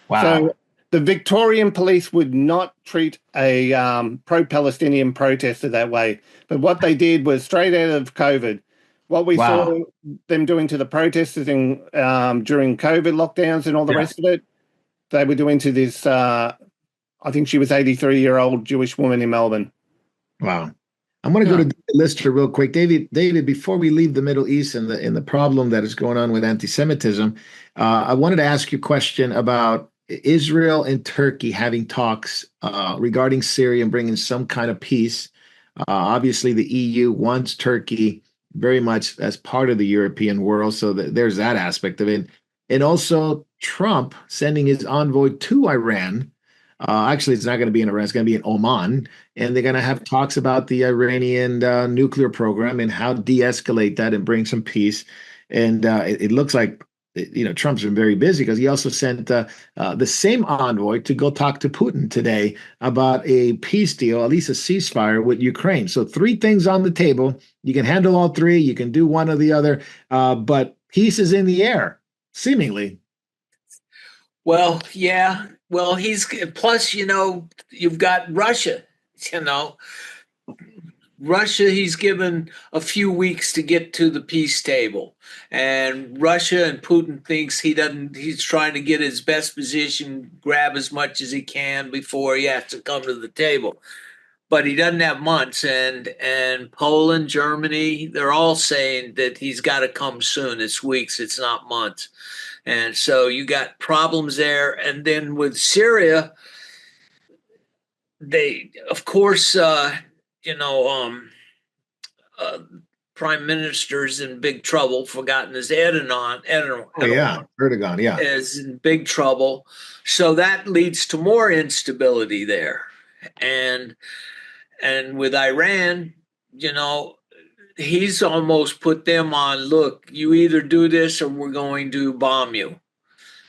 [SPEAKER 1] Wow.
[SPEAKER 4] So the Victorian police would not treat a pro-Palestinian protester that way. But what they did was straight out of COVID. What we saw them doing to the protesters during COVID lockdowns and all the rest of it, they were doing to this, I think she was 83-year-old Jewish woman in Melbourne.
[SPEAKER 1] Wow. I'm going to go to David Lister real quick. David, before we leave the Middle East and the problem that is going on with anti-Semitism, I wanted to ask you a question about Israel and Turkey having talks regarding Syria and bringing some kind of peace. Obviously, the EU wants Turkey very much as part of the European world, so there's that aspect of it. And also Trump sending his envoy to Iran. Actually, it's not going to be in Iran, it's going to be in Oman. And they're going to have talks about the Iranian nuclear program and how de-escalate that and bring some peace. And it looks like Trump's been very busy, because he also sent the same envoy to go talk to Putin today about a peace deal, at least a ceasefire with Ukraine. So 3 things on the table. You can handle all 3. You can do one or the other, but peace is in the air, seemingly.
[SPEAKER 2] Well, yeah. Well, he's plus, you've got Russia, you know. Russia, he's given a few weeks to get to the peace table. And Russia and Putin thinks he's trying to get his best position, grab as much as he can before he has to come to the table. But he doesn't have months, and Poland, Germany, they're all saying that he's got to come soon. It's weeks, it's not months. And so you got problems there. And then with Syria, they, of course, you know, uh, prime minister's in big trouble. Forgotten his
[SPEAKER 1] Oh yeah,
[SPEAKER 2] Erdogan
[SPEAKER 1] Erdogan. Yeah,
[SPEAKER 2] is in big trouble. So that leads to more instability there. And with Iran, you know, he's almost put them on, look, you either do this or we're going to bomb you.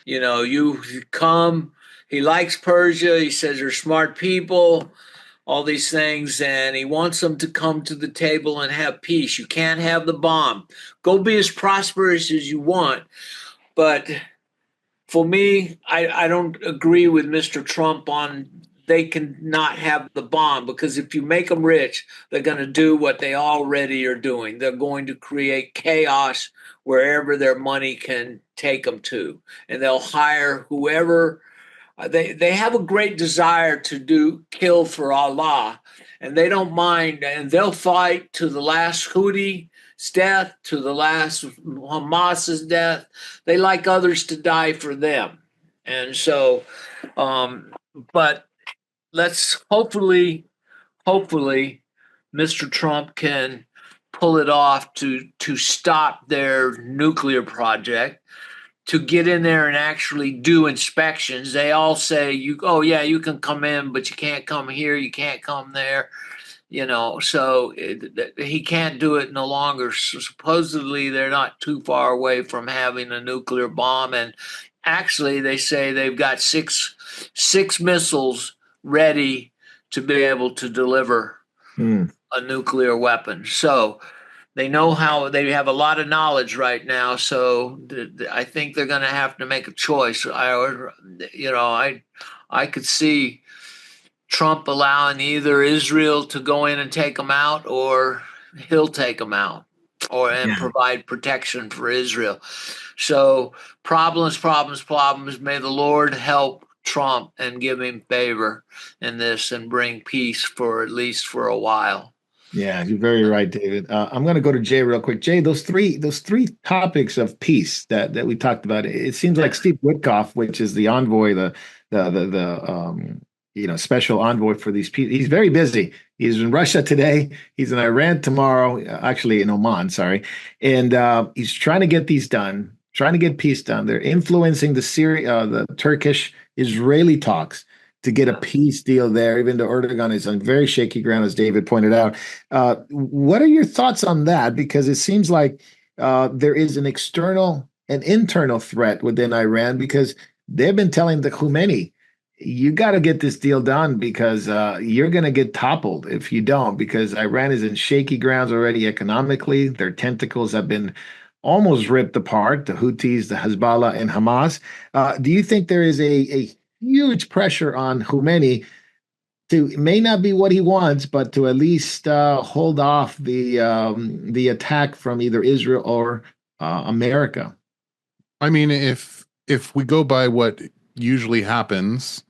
[SPEAKER 2] You come. He likes Persia. He says they're smart people, all these things, and he wants them to come to the table and have peace. You can't have the bomb. Go be as prosperous as you want. But for me, I don't agree with Mr. Trump on they can not have the bomb, because if you make them rich, they're going to do what they already are doing. They're going to create chaos wherever their money can take them to, and they'll hire whoever. They have a great desire to kill for Allah, and they don't mind, and they'll fight to the last Houthi death, to the last Hamas's death. They like others to die for them. And so, but let's hopefully, Mr. Trump can pull it off to stop their nuclear project, to get in there and actually do inspections. They all say, oh yeah, you can come in, but you can't come here, you can't come there. So he can't do it no longer. So supposedly they're not too far away from having a nuclear bomb, and actually they say they've got six missiles ready to be able to deliver a nuclear weapon. So they know how. They have a lot of knowledge right now. So I think they're going to have to make a choice. I could see Trump allowing either Israel to go in and take them out, or he'll take them out, and provide protection for Israel. So problems. May the Lord help Trump and give him favor in this and bring peace for at least for a while.
[SPEAKER 1] Yeah, you're very right, David. I'm going to go to Jay real quick. Jay, those three topics of peace that we talked about. It seems like Steve Witkoff, which is the envoy, the special envoy for these people. He's very busy. He's in Russia today. He's in Iran tomorrow. Actually, in Oman. Sorry, and he's trying to get these done. Trying to get peace done. They're influencing the Turkish-Israeli talks to get a peace deal there, even though Erdogan is on very shaky ground, as David pointed out. What are your thoughts on that? Because it seems like there is an external and internal threat within Iran, because they've been telling the Khomeini, you got to get this deal done, because you're going to get toppled if you don't, because Iran is in shaky grounds already economically. Their tentacles have been almost ripped apart, the Houthis, the Hezbollah, and Hamas. Do you think there is a huge pressure on Khomeini to, may not be what he wants, but to at least hold off the attack from either Israel or America?
[SPEAKER 3] I mean, if we go by what usually happens,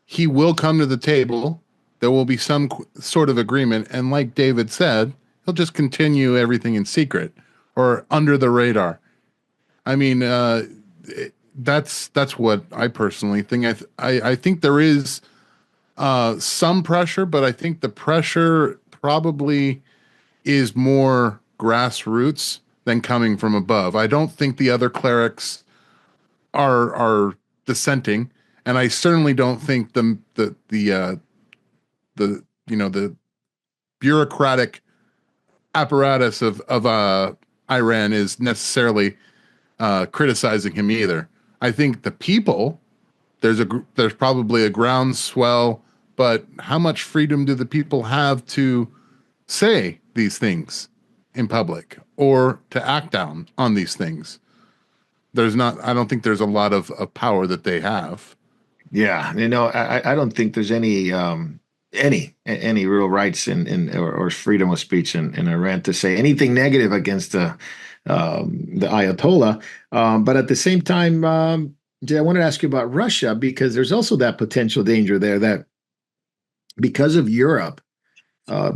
[SPEAKER 3] he will come to the table. There will be some sort of agreement, and like David said, he'll just continue everything in secret or under the radar. I mean, that's what I personally think. I think there is some pressure, but I think the pressure probably is more grassroots than coming from above. I don't think the other clerics are dissenting, and I certainly don't think the bureaucratic apparatus of Iran is necessarily criticizing him either. I think the people, there's probably a groundswell, but how much freedom do the people have to say these things in public or to act down on these things? I don't think there's a lot of power that they have.
[SPEAKER 1] Yeah, I don't think there's any real rights or freedom of speech in Iran to say anything negative against the Ayatollah. But at the same time, Jay, I wanted to ask you about Russia because there's also that potential danger there that because of Europe,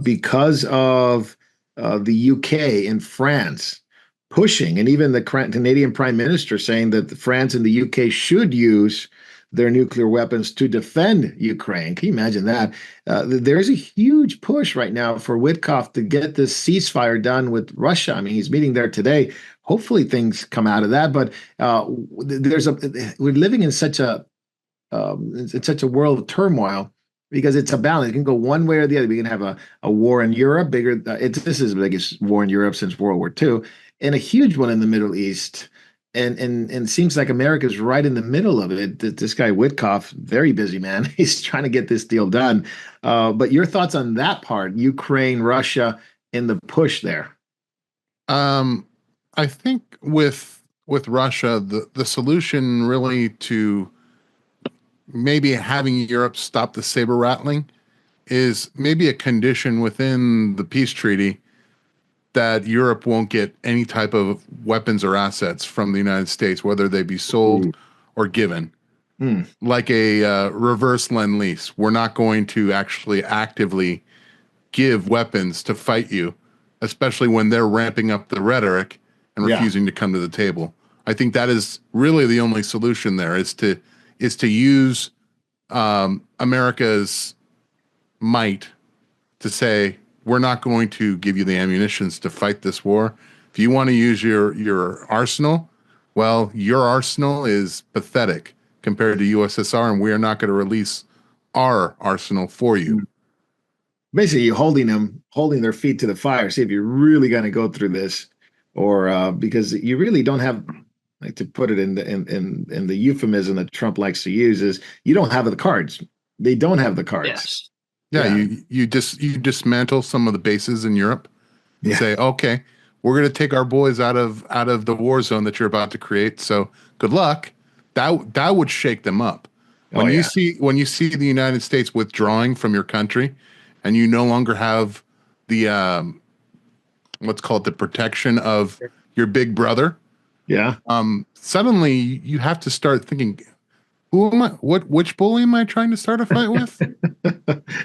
[SPEAKER 1] because of the UK and France pushing, and even the Canadian Prime Minister saying that France and the UK should use their nuclear weapons to defend Ukraine. Can you imagine that? There's a huge push right now for Witkoff to get this ceasefire done with Russia. I mean, he's meeting there today. Hopefully, things come out of that. But we're living in such a world of turmoil because it's a balance. It can go one way or the other. We can have a war in Europe, bigger. This is the biggest war in Europe since World War II, and a huge one in the Middle East. And seems like America's right in the middle of it. This guy Witkoff, very busy man. He's trying to get this deal done. But your thoughts on that part, Ukraine, Russia, and the push there?
[SPEAKER 3] I think with Russia, the solution really to maybe having Europe stop the saber rattling is maybe a condition within the peace treaty that Europe won't get any type of weapons or assets from the United States, whether they be sold or given. Like a reverse lend-lease. We're not going to actually actively give weapons to fight you, especially when they're ramping up the rhetoric and refusing to come to the table. I think that is really the only solution there is to use America's might to say, we're not going to give you the ammunitions to fight this war. If you want to use your arsenal, well, your arsenal is pathetic compared to USSR, and we are not going to release our arsenal for you.
[SPEAKER 1] Basically, you're holding their feet to the fire. See if you're really going to go through this, or because you really don't have, like to put it in the euphemism that Trump likes to use, is you don't have the cards. They don't have the cards.
[SPEAKER 2] Yes.
[SPEAKER 3] Yeah, you dismantle some of the bases in Europe and say, okay, we're going to take our boys out of the war zone that you're about to create. So good luck. That would shake them up. When you see the United States withdrawing from your country, and you no longer have the what's called the protection of your big brother, suddenly you have to start thinking, who am I? Which bully am I trying to start a fight with?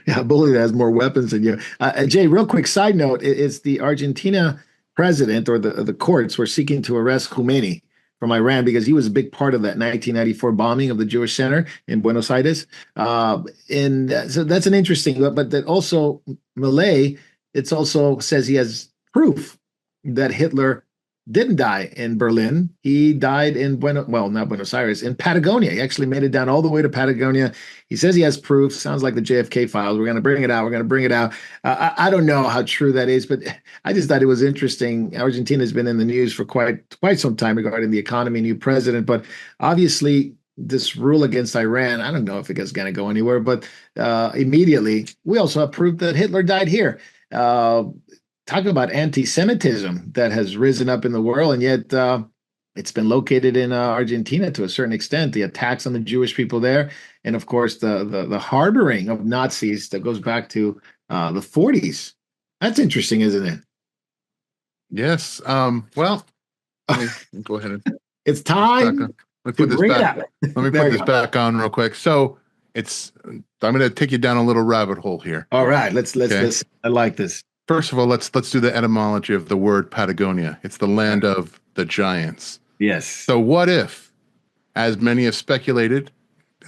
[SPEAKER 1] A bully that has more weapons than you. Jay, real quick side note: is the Argentina president or the courts were seeking to arrest Khomeini from Iran because he was a big part of that 1994 bombing of the Jewish Center in Buenos Aires. And so that's an interesting. But that also Milei, it also says he has proof that Hitler didn't die in Berlin. He died in not Buenos Aires, in Patagonia. He actually made it down all the way to Patagonia. He says he has proof. Sounds like the JFK files. We're going to bring it out. I don't know how true that is, but I just thought it was interesting. Argentina has been in the news for quite some time regarding the economy, new president, but obviously this rule against Iran, I don't know if it is going to go anywhere, but immediately we also have proof that Hitler died here. Talk about anti-Semitism that has risen up in the world, and yet it's been located in Argentina to a certain extent. The attacks on the Jewish people there, and of course the harboring of Nazis that goes back to the 40s. That's interesting, isn't it?
[SPEAKER 3] Yes. Well, let me go ahead and
[SPEAKER 1] it's time.
[SPEAKER 3] Let me put this back on real quick. So I'm going to take you down a little rabbit hole here.
[SPEAKER 1] All right, let's. I like this.
[SPEAKER 3] First of all, let's do the etymology of the word Patagonia. It's the land of the giants.
[SPEAKER 1] Yes.
[SPEAKER 3] So what if, as many have speculated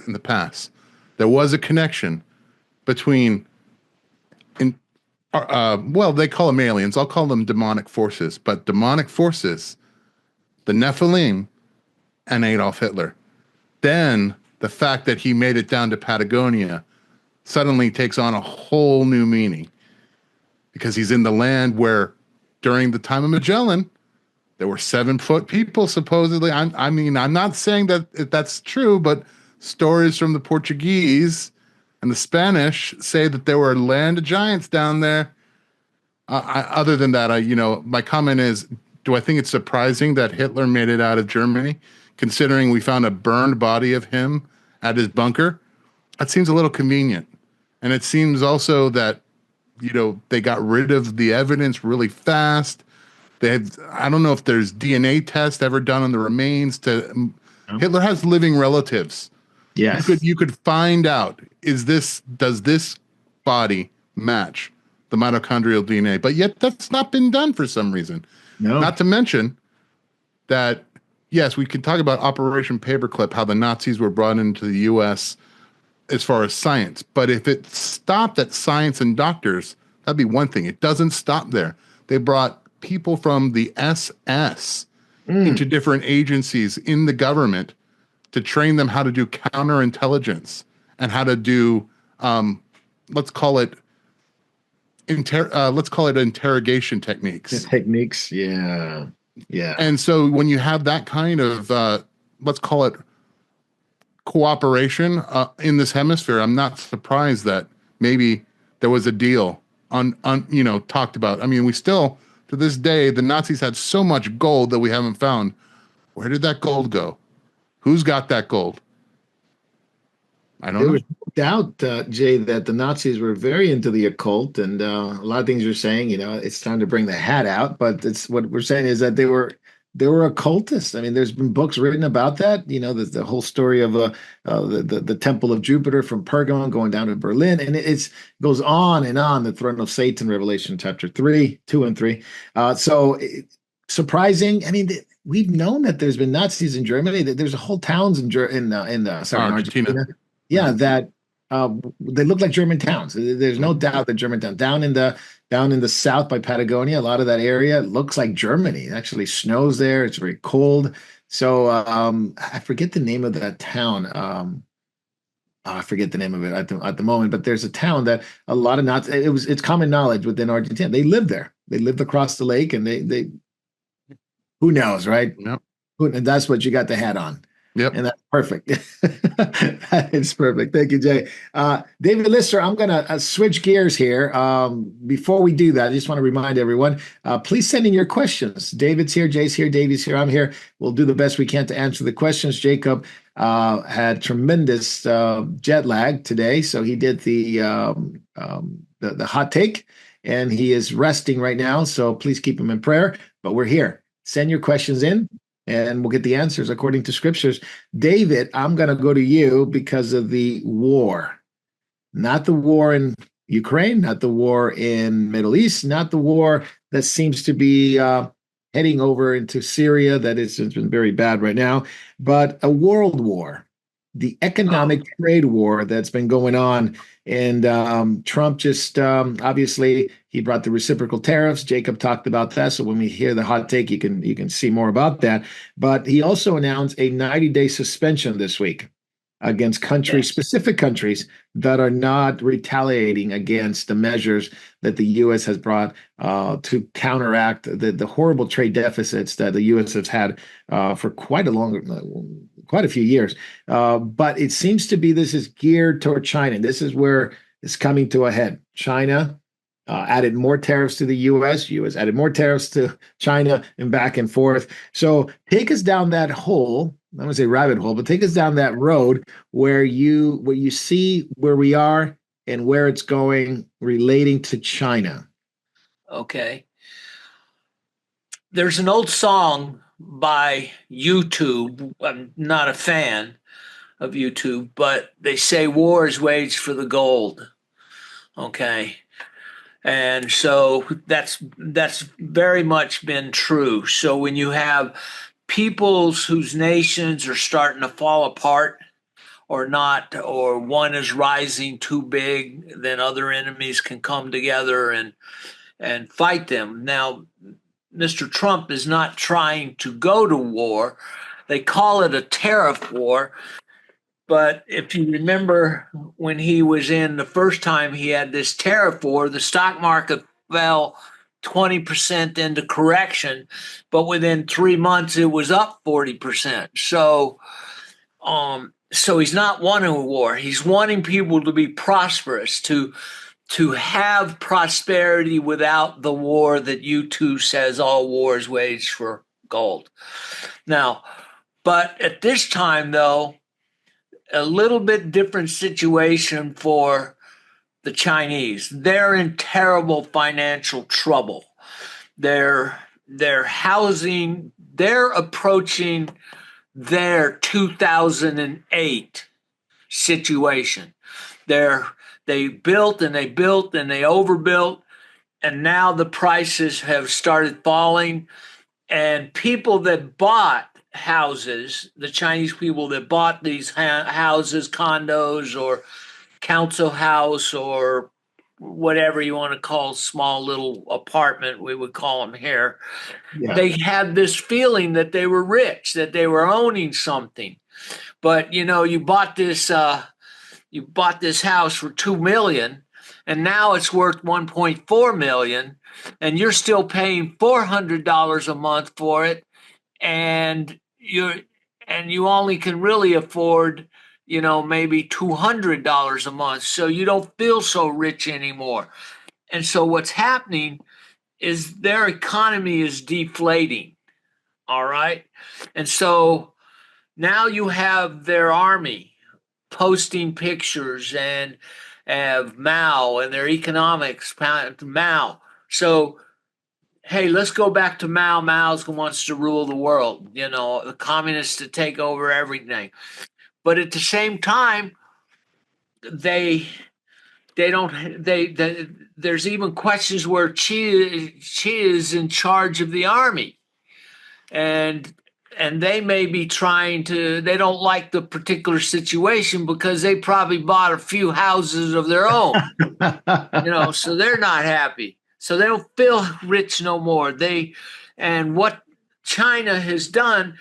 [SPEAKER 3] in the past, there was a connection between, they call them aliens. I'll call them demonic forces. But demonic forces, the Nephilim, and Adolf Hitler. Then the fact that he made it down to Patagonia suddenly takes on a whole new meaning. Because he's in the land where, during the time of Magellan, there were 7-foot people supposedly. I mean, I'm not saying that that's true, but stories from the Portuguese and the Spanish say that there were land of giants down there. Other than that, my comment is, Do I think it's surprising that Hitler made it out of Germany, considering we found a burned body of him at his bunker? That seems a little convenient. And it seems also that, they got rid of the evidence really fast. I don't know if there's DNA tests ever done on the remains. Hitler has living relatives.
[SPEAKER 1] Yes.
[SPEAKER 3] You could find out, does this body match the mitochondrial DNA? But yet that's not been done for some reason.
[SPEAKER 1] No.
[SPEAKER 3] Not to mention that, yes, we can talk about Operation Paperclip, how the Nazis were brought into the U.S. as far as science. But if it stopped at science and doctors, that'd be one thing. It doesn't stop there. They brought people from the SS into different agencies in the government to train them how to do counterintelligence and how to do, let's call it interrogation techniques.
[SPEAKER 1] Techniques, yeah.
[SPEAKER 3] And so when you have that kind of, let's call it cooperation in this hemisphere, I'm not surprised that maybe there was a deal talked about. I mean, we still, to this day, the Nazis had so much gold that we haven't found. Where did that gold go? Who's got that gold? I don't know.
[SPEAKER 1] There was no doubt, Jay, that the Nazis were very into the occult, and a lot of things you're saying, it's time to bring the hat out. But it's what we're saying is that they were occultists. I mean, there's been books written about that. The whole story of the Temple of Jupiter from Pergamon going down to Berlin, and it goes on and on. The Throne of Satan, Revelation chapter 2 and 3. Surprising. I mean, we've known that there's been Nazis in Germany. That there's whole towns in Argentina. Yeah, that they look like German towns. There's no doubt that German town down in the south by Patagonia, a lot of that area looks like Germany. It actually snows there. It's very cold. So I forget the name of that town. I forget the name of it at the moment. But there's a town that a lot of Nazis. It's common knowledge within Argentina. They live there. They lived across the lake, and they who knows, right?
[SPEAKER 3] Yep.
[SPEAKER 1] And that's what you got the hat on.
[SPEAKER 3] Yep.
[SPEAKER 1] And that's perfect. That is perfect. Thank you, Jay. David Lister, I'm going to switch gears here. Before we do that, I just want to remind everyone, please send in your questions. David's here, Jay's here, Davey's here, I'm here. We'll do the best we can to answer the questions. Jacob had tremendous jet lag today, so he did the hot take, and he is resting right now, so please keep him in prayer. But we're here. Send your questions in, and we'll get the answers according to scriptures. David, I'm going to go to you because of the war. Not the war in Ukraine, not the war in Middle East, not the war that seems to be heading over into Syria, that it's been very bad right now, but a world war, the economic trade war that's been going on. And Trump just obviously he brought the reciprocal tariffs. Jacob talked about that. So when we hear the hot take, you can see more about that. But he also announced a 90-day suspension this week against specific countries that are not retaliating against the measures that the U.S. has brought to counteract the horrible trade deficits that the U.S. has had for quite a few years. But it seems to be this is geared toward China. This is where it's coming to a head. China added more tariffs to the U.S. U.S. added more tariffs to China, and back and forth. So take us down that hole. I don't want to say rabbit hole, but take us down that road where you see where we are and where it's going relating to China.
[SPEAKER 2] Okay. There's an old song by YouTube. I'm not a fan of YouTube, but they say war is waged for the gold. Okay. And so that's very much been true. So when you have peoples whose nations are starting to fall apart or not, or one is rising too big, then other enemies can come together and fight them. Now, Mr. Trump is not trying to go to war. They call it a tariff war. But if you remember when he was in the first time he had this tariff war, the stock market fell 20% into correction, but within 3 months it was up 40%. So he's not wanting a war. He's wanting people to be prosperous, to to have prosperity without the war that U2 says all wars waged for gold. Now, but at this time, though, a little bit different situation for the Chinese. They're in terrible financial trouble. Their housing, they're approaching their 2008 situation. They built and they built and they overbuilt, and now the prices have started falling. And people that bought houses, the Chinese people that bought these houses, condos, or council house, or whatever you want to call small little apartment, we would call them here.
[SPEAKER 1] Yeah.
[SPEAKER 2] They had this feeling that they were rich, that they were owning something. But you bought this house for $2 million, and now it's worth $1.4 million, and you're still paying $400 a month for it, and you only can really afford maybe $200 a month, so you don't feel so rich anymore. And so what's happening is their economy is deflating. All right. And so now you have their army posting pictures and of Mao and their economics, Mao. So, hey, let's go back to Mao. Mao wants to rule the world, the communists to take over everything. But at the same time, there's even questions where Xi is in charge of the army, and they may be they don't like the particular situation because they probably bought a few houses of their own, so they're not happy. So they don't feel rich no more. And what China has done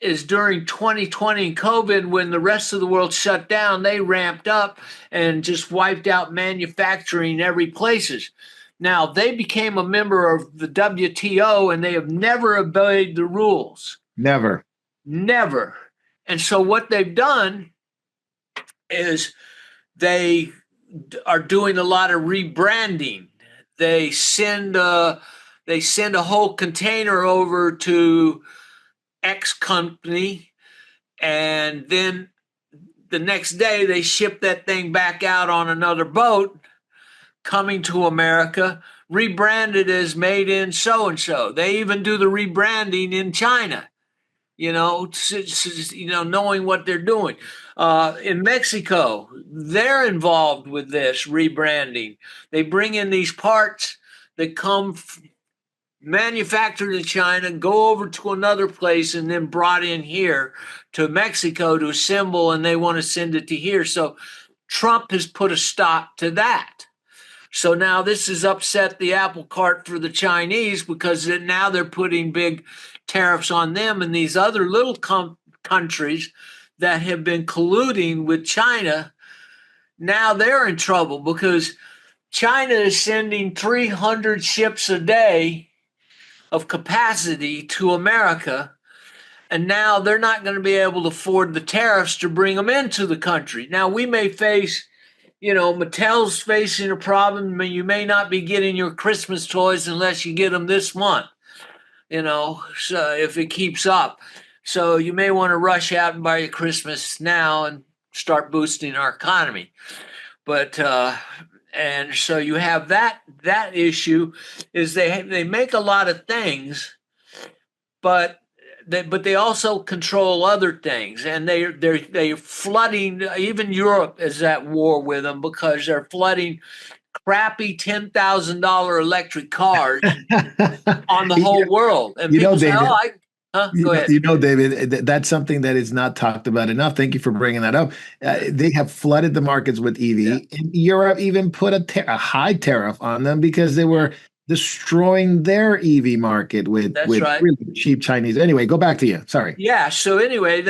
[SPEAKER 2] is during 2020 and COVID, when the rest of the world shut down, they ramped up and just wiped out manufacturing every places. Now, they became a member of the WTO, and they have never obeyed the rules.
[SPEAKER 1] Never.
[SPEAKER 2] And so what they've done is they are doing a lot of rebranding. They send a whole container over to X company, and then the next day they ship that thing back out on another boat coming to America, rebranded as made in so-and-so. They even do the rebranding in China, knowing what they're doing. In Mexico, they're involved with this rebranding. They bring in these parts that come manufactured in China, go over to another place, and then brought in here to Mexico to assemble, and they want to send it to here. So Trump has put a stop to that. So now this has upset the apple cart for the Chinese, because now they're putting big tariffs on them, and these other little countries that have been colluding with China, now they're in trouble because China is sending 300 ships a day of capacity to America, and now they're not going to be able to afford the tariffs to bring them into the country. Now, we may face, Mattel's facing a problem. You may not be getting your Christmas toys unless you get them this month, so if it keeps up. So you may want to rush out and buy your Christmas now and start boosting our economy. But and so you have that issue is they make a lot of things, but they also control other things, and they're flooding. Even Europe is at war with them because they're flooding crappy $10,000 electric cars on the whole world. And people say,
[SPEAKER 1] David,
[SPEAKER 2] go ahead.
[SPEAKER 1] David, that's something that is not talked about enough. Thank you for bringing that up. They have flooded the markets with EV. Yeah. And Europe even put a high tariff on them because they were destroying their EV market with really cheap Chinese. Anyway, go back to you. Sorry.
[SPEAKER 2] Yeah. So anyway,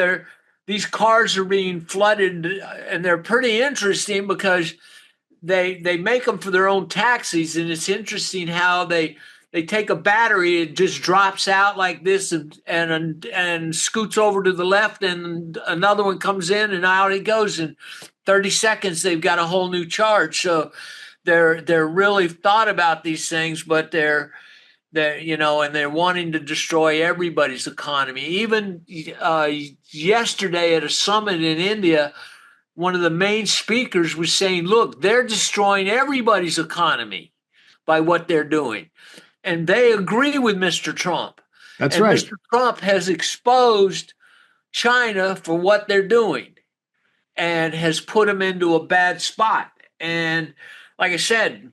[SPEAKER 2] these cars are being flooded, and they're pretty interesting because they make them for their own taxis, and it's interesting how they take a battery, it just drops out like this and scoots over to the left, and another one comes in, and out it goes. In 30 seconds, they've got a whole new charge. So they're really thought about these things, but they're and they're wanting to destroy everybody's economy. Even yesterday at a summit in India, one of the main speakers was saying, look, they're destroying everybody's economy by what they're doing. And they agree with Mr. Trump.
[SPEAKER 1] That's
[SPEAKER 2] and
[SPEAKER 1] right.
[SPEAKER 2] Mr. Trump has exposed China for what they're doing and has put them into a bad spot. And like I said,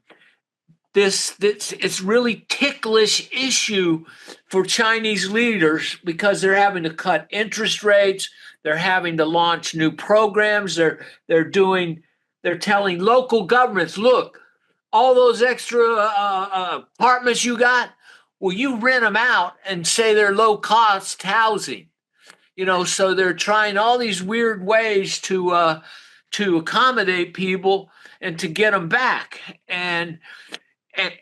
[SPEAKER 2] this it's really ticklish issue for Chinese leaders because they're having to cut interest rates, they're having to launch new programs, they're telling local governments, look, all those extra apartments you got, well, you rent them out and say they're low cost housing. So they're trying all these weird ways to accommodate people and to get them back. And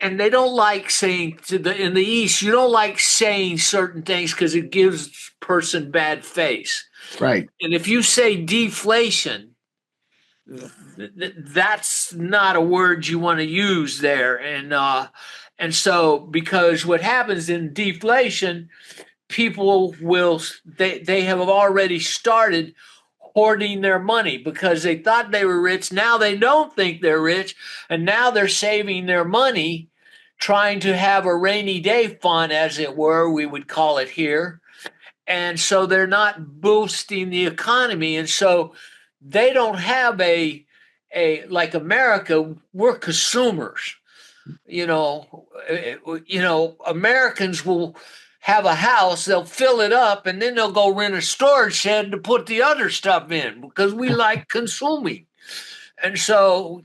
[SPEAKER 2] they don't like saying in the East, you don't like saying certain things because it gives person bad face.
[SPEAKER 1] Right.
[SPEAKER 2] And if you say deflation, that's not a word you want to use there. And so because what happens in deflation, people they have already started hoarding their money because they thought they were rich. Now they don't think they're rich. And now they're saving their money, trying to have a rainy day fund, as it were, we would call it here. And so they're not boosting the economy. And so they don't have a like America, we're consumers. Americans will have a house, they'll fill it up, and then they'll go rent a storage shed to put the other stuff in because we like consuming. And so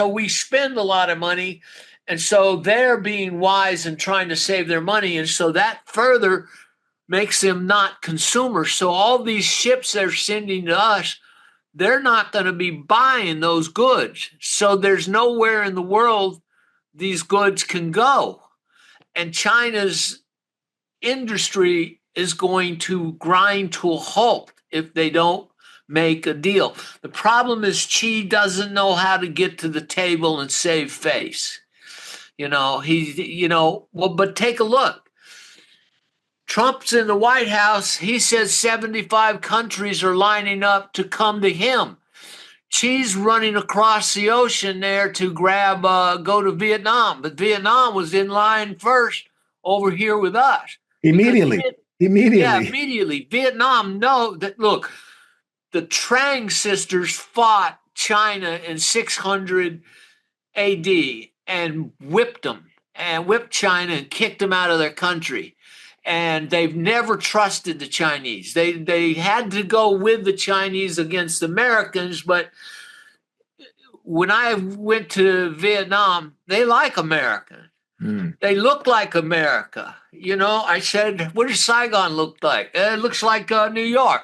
[SPEAKER 2] we spend a lot of money. And so they're being wise and trying to save their money. And so that further makes them not consumers. So all these ships they're sending to us, they're not going to be buying those goods. So there's nowhere in the world these goods can go. And China's industry is going to grind to a halt if they don't make a deal. The problem is Xi doesn't know how to get to the table and save face. But take a look. Trump's in the White House. He says 75 countries are lining up to come to him. Xi's running across the ocean there to go to Vietnam. But Vietnam was in line first over here with us.
[SPEAKER 1] Immediately.
[SPEAKER 2] Yeah, immediately. Vietnam look, the Trang sisters fought China in 600 AD and whipped China and kicked them out of their country. And they've never trusted the Chinese. They had to go with the Chinese against Americans, but when I went to Vietnam, they like America. They look like America. I said, what does Saigon look like? It looks like New York.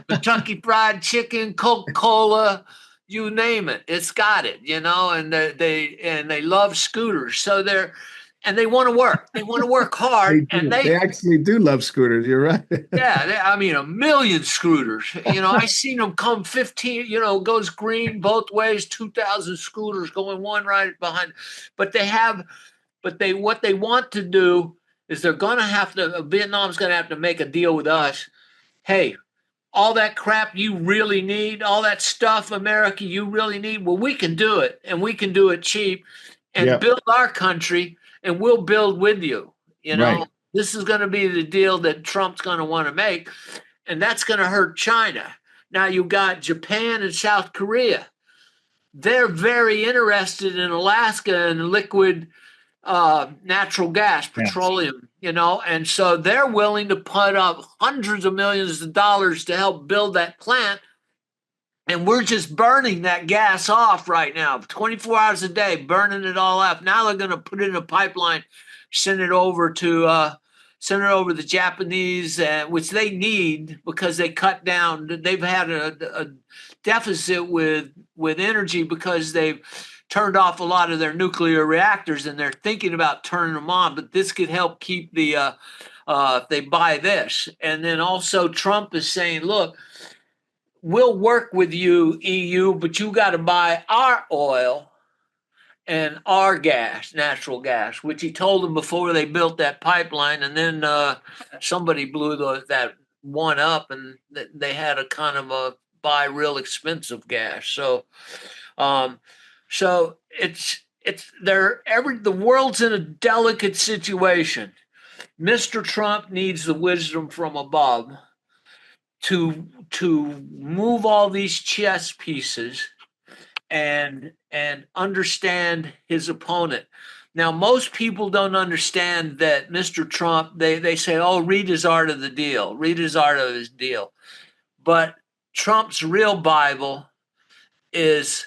[SPEAKER 2] Kentucky Fried Chicken, Coca-Cola, you name it. It's got it, and they love scooters. So they want to work. They want to work hard.
[SPEAKER 1] They actually do love scooters. You're right.
[SPEAKER 2] Yeah, a million scooters. I seen them come 15, goes green both ways, 2,000 scooters going one right behind. But what they want to do is Vietnam's going to have to make a deal with us. Hey, all that crap you really need, all that stuff, America, you really need. Well, we can do it, and we can do it cheap and build our country. And we'll build with you.
[SPEAKER 1] Right.
[SPEAKER 2] This is going to be the deal that Trump's going to want to make, and that's going to hurt China. Now you've got Japan and South Korea. They're very interested in Alaska and liquid natural gas, petroleum, and so they're willing to put up hundreds of millions of dollars to help build that plant. And we're just burning that gas off right now, 24 hours a day, burning it all off. Now they're going to put it in a pipeline, send it over the Japanese, which they need because they cut down. They've had a deficit with energy because they've turned off a lot of their nuclear reactors, and they're thinking about turning them on. But this could help keep if they buy this. And then also Trump is saying, look, we'll work with you, EU, but you got to buy our oil our gas, natural gas, which he told them before they built that pipeline, and then somebody blew that one up, and they had a kind of a buy real expensive gas. So, so the world's in a delicate situation. Mr. Trump needs the wisdom from above to move all these chess pieces and understand his opponent. Now, most people don't understand that Mr. Trump, they say, oh, read his art of the deal, read his art of his deal. But Trump's real Bible is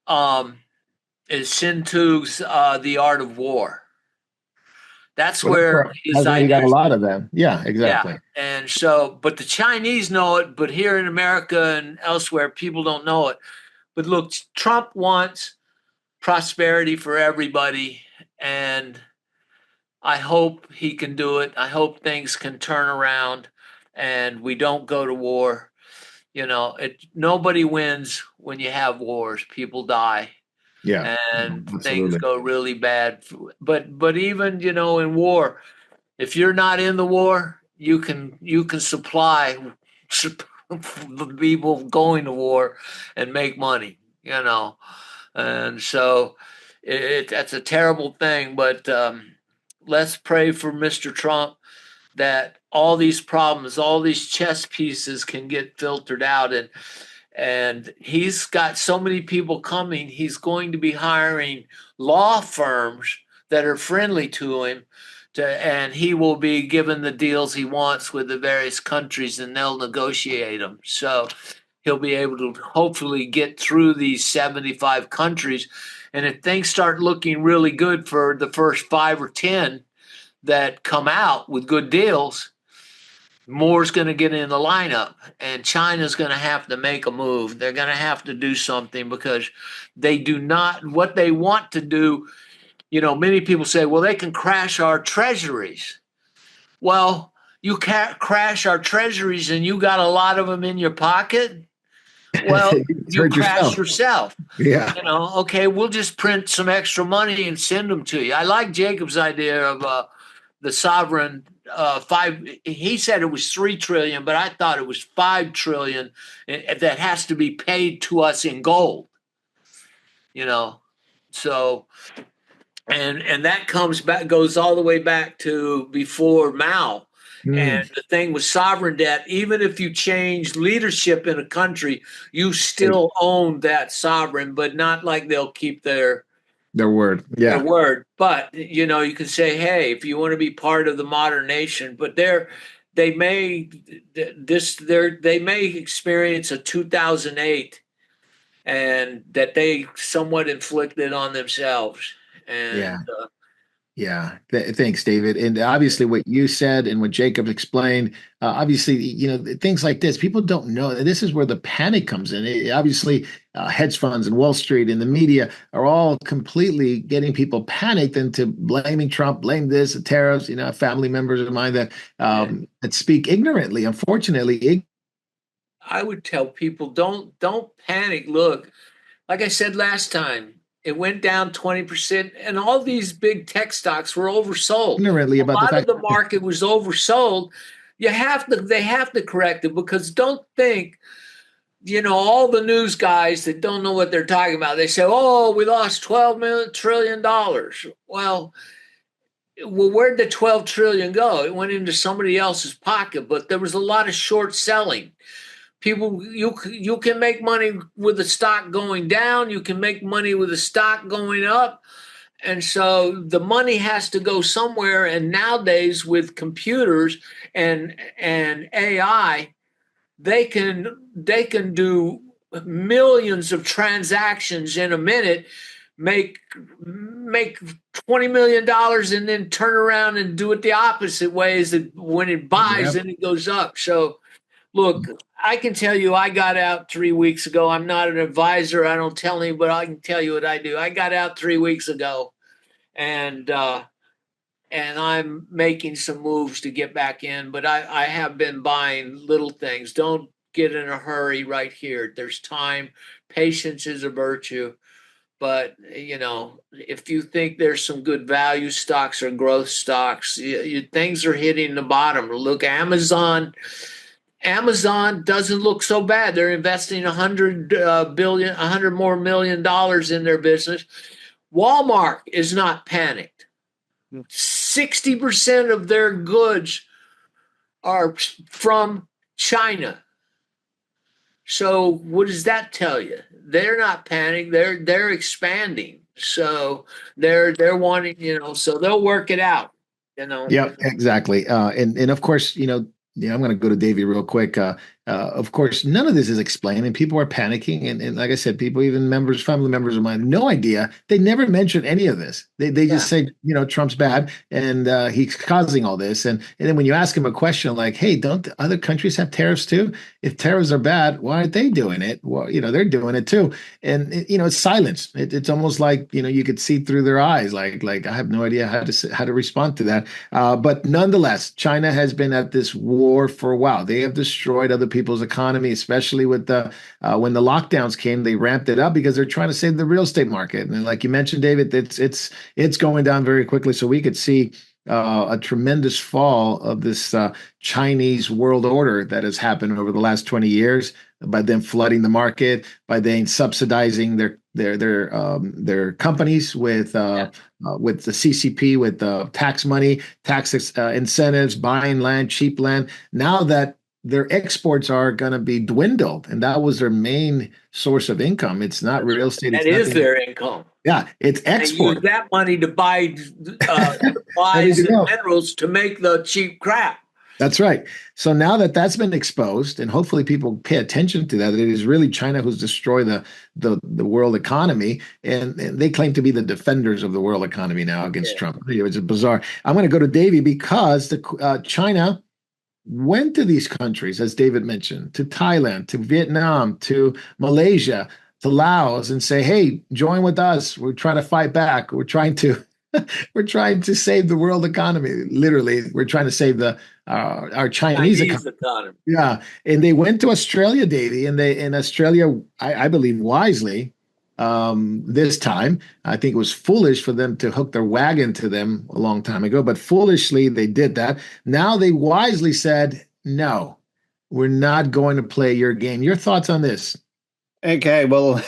[SPEAKER 2] Sun Tzu's The Art of War. That's where his
[SPEAKER 1] that's where he got a
[SPEAKER 2] ideas.
[SPEAKER 1] lot of them. Yeah, exactly.
[SPEAKER 2] Yeah. And so, but the Chinese know it, but here in America and elsewhere, people don't know it. But look, Trump wants prosperity for everybody, and I hope he can do it. I hope things can turn around and we don't go to war. You know, nobody wins when you have wars. People die.
[SPEAKER 1] Yeah,
[SPEAKER 2] And things
[SPEAKER 1] absolutely.
[SPEAKER 2] go really bad. But even, you know, in war, if you're not in the war, you can supply the people going to war and make money, you know. And so that's a terrible thing. But let's pray for Mr. Trump that all these problems, all these chess pieces can get filtered out. And he's got so many people coming. He's going to be hiring law firms that are friendly to him, and he will be given the deals he wants with the various countries, and they'll negotiate them. So he'll be able to hopefully get through these 75 countries. And if things start looking really good for the first 5 or 10 that come out with good deals, more's going to get in the lineup, and China's going to have to make a move. They're going to have to do something because they do not, what they want to do, you know, many people say, well, they can crash our treasuries. Well, you can't crash our treasuries and you got a lot of them in your pocket. Well, you crash yourself.
[SPEAKER 1] Yeah.
[SPEAKER 2] You know, okay, we'll just print some extra money and send them to you. I like Jacob's idea of the sovereign he said it was 3 trillion, but I thought it was 5 trillion that has to be paid to us in gold, you know. So and that goes all the way back to before Mao. And the thing with sovereign debt, even if you change leadership in a country, you still own that sovereign, but not like they'll keep their
[SPEAKER 1] word. Yeah.
[SPEAKER 2] Their word. But you know, you can say, hey, if you want to be part of the modern nation, but they may experience a 2008 and that they somewhat inflicted on themselves. And
[SPEAKER 1] Yeah. Thanks, David. And obviously, what you said and what Jacob explained, obviously, you know, things like this, people don't know. This is where the panic comes in. Obviously, hedge funds and Wall Street and the media are all completely getting people panicked into blaming Trump, blame this, the tariffs. You know, family members of mine that speak ignorantly. Unfortunately,
[SPEAKER 2] I would tell people don't panic. Look, like I said last time, it went down 20%, and all these big tech stocks were oversold.
[SPEAKER 1] ignorantly
[SPEAKER 2] A
[SPEAKER 1] about the
[SPEAKER 2] lot of
[SPEAKER 1] fact
[SPEAKER 2] the market was oversold. They have to correct it, because don't think, you know, all the news guys that don't know what they're talking about. They say, "Oh, we lost $12 trillion." Well, where'd the 12 trillion go? It went into somebody else's pocket, but there was a lot of short selling. People, you can make money with the stock going down. You can make money with the stock going up. And so the money has to go somewhere. And nowadays with computers and AI, they can do millions of transactions in a minute, make $20 million, and then turn around and do it the opposite way. Is that when it buys, then it goes up. So look, I can tell you I got out 3 weeks ago. I'm not an advisor. I don't tell anybody, but I can tell you what I do. I got out 3 weeks ago, and I'm making some moves to get back in, but I have been buying little things. Don't get in a hurry right here. There's time. Patience is a virtue. But if you think there's some good value stocks or growth stocks, things are hitting the bottom. Look, Amazon. Amazon doesn't look so bad. They're investing 100 more million dollars in their business. Walmart is not panicked. 60% of their goods are from China. So what does that tell you? They're not panicked. They're expanding. So they're wanting, so they'll work it out,
[SPEAKER 1] Yeah, exactly. And of course, I'm going to go to Davey real quick. Of course, none of this is explained, and people are panicking. And like I said, people, even family members of mine, no idea. They never mention any of this. They just say, Trump's bad and he's causing all this. And then when you ask them a question like, hey, don't other countries have tariffs too? If tariffs are bad, why aren't they doing it? Well, they're doing it too. And it's silence. It's almost like you could see through their eyes. Like I have no idea how to respond to that. But nonetheless, China has been at this war for a while. They have destroyed other people's economy, especially with when the lockdowns came. They ramped it up because they're trying to save the real estate market. And like you mentioned, David, it's going down very quickly. So we could see a tremendous fall of this Chinese world order that has happened over the last 20 years by them flooding the market, by them subsidizing their companies with the CCP, with tax money, tax incentives, buying land, cheap land. Now that their exports are going to be dwindled, and that was their main source of income. It's not real estate.
[SPEAKER 2] That is their income.
[SPEAKER 1] Yeah, it's export.
[SPEAKER 2] They use that money to buy supplies and minerals to make the cheap crap.
[SPEAKER 1] That's right. So now that that's been exposed, and hopefully people pay attention to that it is really China who's destroyed the world economy, and they claim to be the defenders of the world economy now against Trump. It's bizarre. I'm going to go to Davey because China went to these countries, as David mentioned, to Thailand, to Vietnam, to Malaysia, to Laos, and say, "Hey, join with us. We're trying to fight back. We're trying to save the world economy. Literally, we're trying to save our Chinese economy." Yeah, and they went to Australia, Davey, and in Australia, I believe wisely. This time, I think it was foolish for them to hook their wagon to them a long time ago, but foolishly they did that. Now they wisely said, "No, we're not going to play your game." Your thoughts on this?
[SPEAKER 4] Okay, well,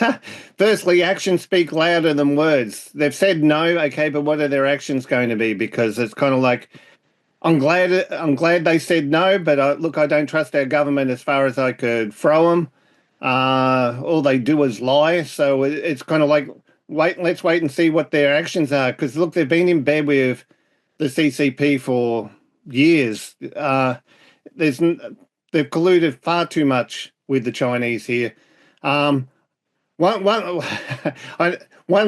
[SPEAKER 4] firstly, actions speak louder than words. They've said no, okay, but what are their actions going to be? Because it's kind of like, I'm glad they said no, but look, I don't trust our government as far as I could throw them. All they do is lie. So it's kind of like, let's wait and see what their actions are. Because look, they've been in bed with the CCP for years. They've colluded far too much with the Chinese here. One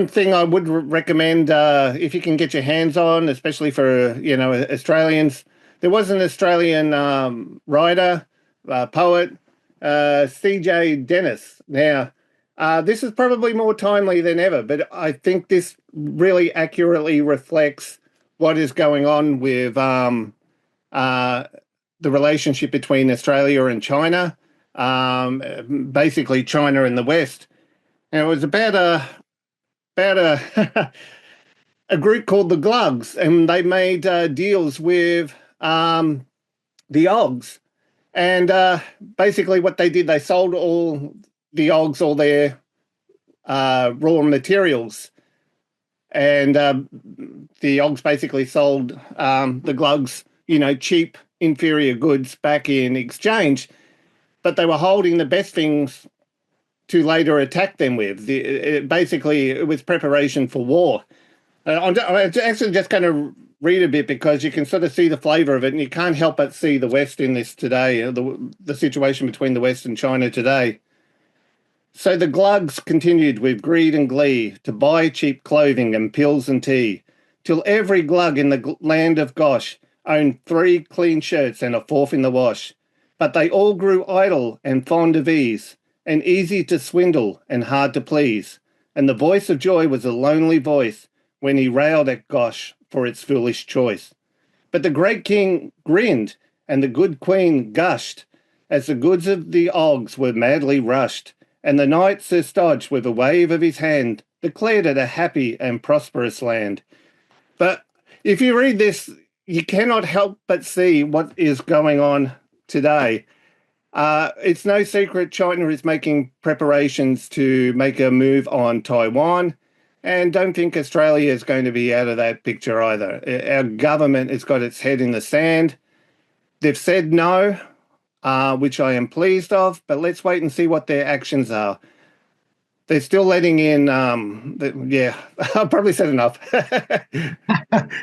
[SPEAKER 4] thing I would recommend, if you can get your hands on, especially for Australians, there was an Australian writer, poet, C.J. Dennis. Now, this is probably more timely than ever, but I think this really accurately reflects what is going on with the relationship between Australia and China. Basically China and the West. And it was about a group called the Glugs, and they made deals with the Ogs. And basically what they did, they sold all the Ogs, all their raw materials. And the Ogs basically sold the Glugs, cheap, inferior goods back in exchange. But they were holding the best things to later attack them with. Basically, it was preparation for war. I'm actually just going to read a bit because you can sort of see the flavour of it, and you can't help but see the West in this today, the situation between the West and China today. So the Glugs continued with greed and glee to buy cheap clothing and pills and tea, till every Glug in the land of Gosh owned 3 clean shirts and a 4th in the wash. But they all grew idle and fond of ease, and easy to swindle and hard to please. And the voice of joy was a lonely voice when he railed at Gosh for its foolish choice. But the great king grinned, and the good queen gushed, as the goods of the Ogs were madly rushed, and the knight Sir Stodge, with a wave of his hand, declared it a happy and prosperous land. But if you read this, you cannot help but see what is going on today. It's no secret China is making preparations to make a move on Taiwan, and don't think Australia is going to be out of that picture either. Our government has got its head in the sand. They've said no, which I am pleased of, but let's wait and see what their actions are. They're still letting in, yeah, I've probably said enough.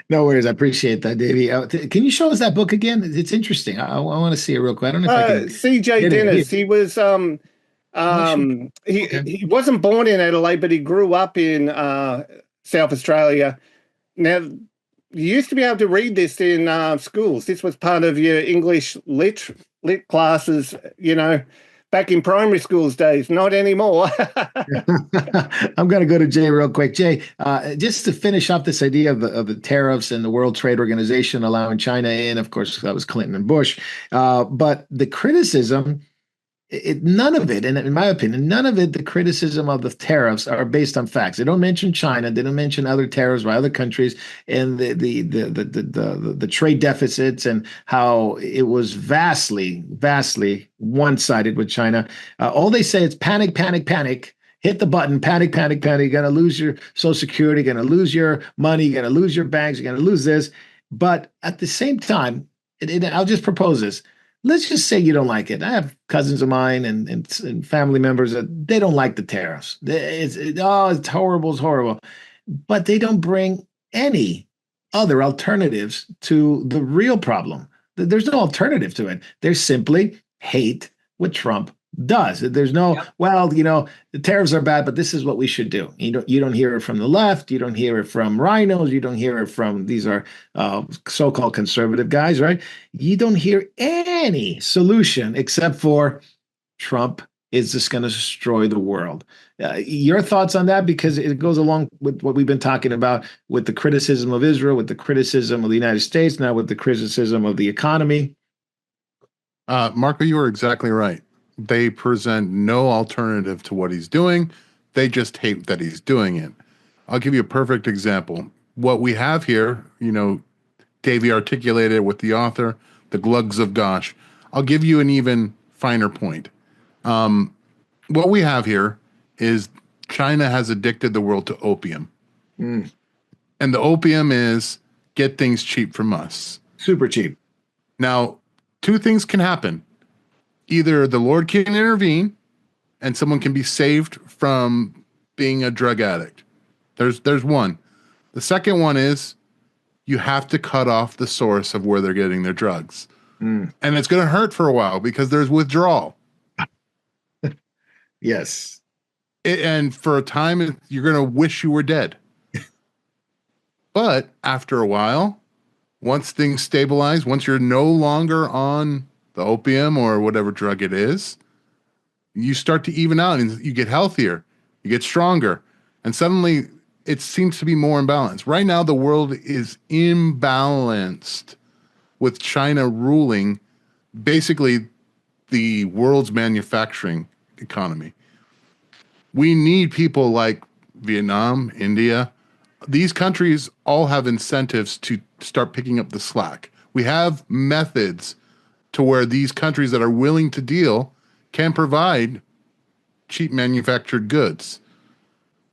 [SPEAKER 1] No worries. I appreciate that, Davey. Can you show us that book again? It's interesting. I want to see it real quick. I don't know if I can.
[SPEAKER 4] C.J. Dennis, he was,
[SPEAKER 1] Okay.
[SPEAKER 4] he wasn't born in Adelaide, but he grew up in South Australia. Now, you used to be able to read this in schools. This was part of your English lit classes, back in primary school's days. Not anymore.
[SPEAKER 1] I'm going to go to Jay real quick. Jay, just to finish off this idea of the tariffs and the World Trade Organization allowing China in. Of course, that was Clinton and Bush. But the criticism, none of it, and in my opinion, none of it, the criticism of the tariffs are based on facts. They don't mention China. They don't mention other tariffs by other countries and the trade deficits and how it was vastly one-sided with China. All they say is panic, panic, panic. Hit the button, panic, panic, panic. You're going to lose your Social Security. You're going to lose your money. You're going to lose your banks. You're going to lose this. But at the same time, I'll just propose this. Let's just say you don't like it. I have cousins of mine and family members that they don't like the tariffs. It's horrible, it's horrible. But they don't bring any other alternatives to the real problem. There's no alternative to it. They simply hate what Trump does. There's no, the tariffs are bad, but this is what we should do. You don't hear it from the left. You don't hear it from rhinos. You don't hear it from these are so-called conservative guys, right? You don't hear any solution except for Trump is just going to destroy the world. Your thoughts on that? Because it goes along with what we've been talking about with the criticism of Israel, with the criticism of the United States, now with the criticism of the economy.
[SPEAKER 3] Marco, you are exactly right. They present no alternative to what he's doing. They just hate that he's doing it. I'll give you a perfect example. What we have here, Davey articulated with the author, the glugs of gosh. I'll give you an even finer point. What we have here is China has addicted the world to opium. And the opium is get things cheap from us.
[SPEAKER 1] Super cheap.
[SPEAKER 3] Now, two things can happen. Either the Lord can intervene and someone can be saved from being a drug addict. There's one. The second one is you have to cut off the source of where they're getting their drugs. And it's going to hurt for a while because there's withdrawal.
[SPEAKER 1] Yes.
[SPEAKER 3] And for a time, you're going to wish you were dead. But after a while, once things stabilize, once you're no longer on the opium or whatever drug it is, you start to even out and you get healthier, you get stronger, and suddenly it seems to be more imbalanced. Right now, the world is imbalanced with China ruling basically the world's manufacturing economy. We need people like Vietnam, India. These countries all have incentives to start picking up the slack. We have methods to where these countries that are willing to deal can provide cheap manufactured goods.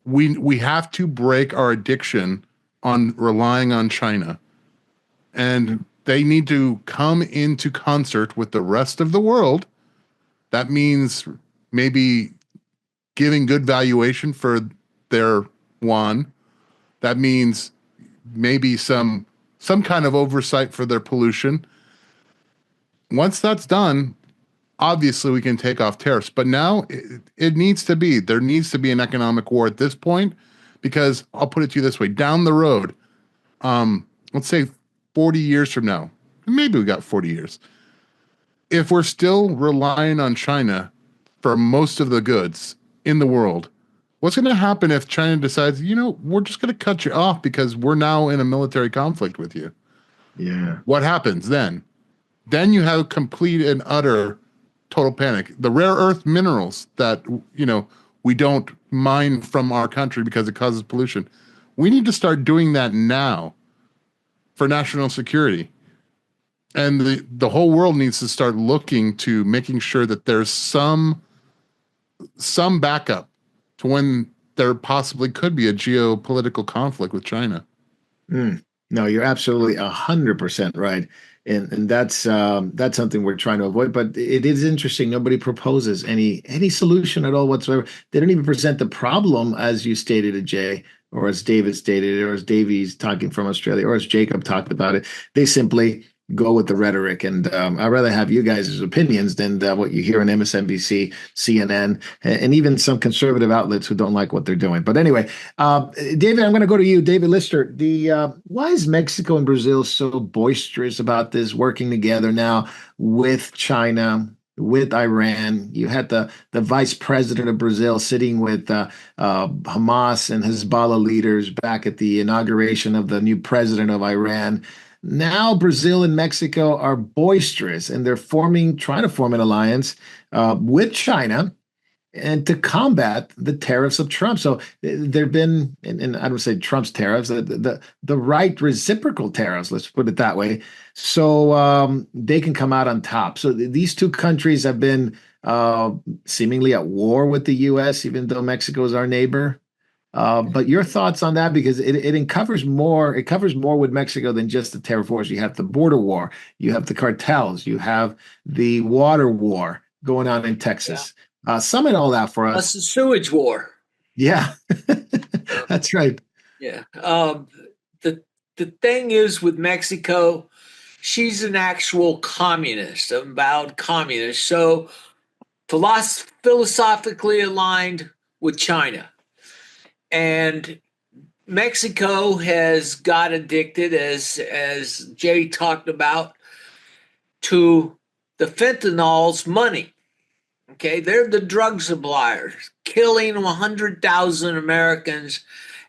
[SPEAKER 3] We have to break our addiction on relying on China. And they need to come into concert with the rest of the world. That means maybe giving good valuation for their yuan. That means maybe some kind of oversight for their pollution. Once that's done, obviously we can take off tariffs. But now there needs to be an economic war at this point, because I'll put it to you this way, down the road, let's say 40 years from now, maybe we got 40 years. If we're still relying on China for most of the goods in the world, what's going to happen if China decides, we're just going to cut you off because we're now in a military conflict with you?
[SPEAKER 1] Yeah.
[SPEAKER 3] What happens then? Then you have complete and utter total panic. The rare earth minerals that, we don't mine from our country because it causes pollution. We need to start doing that now for national security. And the whole world needs to start looking to making sure that there's some backup to when there possibly could be a geopolitical conflict with China.
[SPEAKER 1] No, you're absolutely 100% right, and that's something we're trying to avoid. But it is interesting. Nobody proposes any solution at all whatsoever. They don't even present the problem as you stated, Jay, or as David stated it, or as Davey's talking from Australia, or as Jacob talked about it. They simply go with the rhetoric, and I'd rather have you guys' opinions than what you hear on MSNBC, CNN, and even some conservative outlets who don't like what they're doing. But anyway, David, I'm going to go to you, David Lister. Why is Mexico and Brazil so boisterous about this working together now with China, with Iran? You had the vice president of Brazil sitting with Hamas and Hezbollah leaders back at the inauguration of the new president of Iran. Now Brazil and Mexico are boisterous, and they're trying to form an alliance with China and to combat the tariffs of Trump. So there've been, and I don't say Trump's tariffs, the right reciprocal tariffs, let's put it that way, so they can come out on top. So these two countries have been seemingly at war with the U.S., even though Mexico is our neighbor. But your thoughts on that, because it covers more. It covers more with Mexico than just the tariff wars. You have the border war, you have the cartels, you have the water war going on in Texas. Sum it all out for us.
[SPEAKER 2] That's the sewage war.
[SPEAKER 1] Yeah, that's right.
[SPEAKER 2] Yeah. The thing is with Mexico, she's an actual communist, avowed communist. So philosophically aligned with China. And Mexico has got addicted, as Jay talked about, to the fentanyl's money. Okay, they're the drug suppliers, killing 100,000 Americans,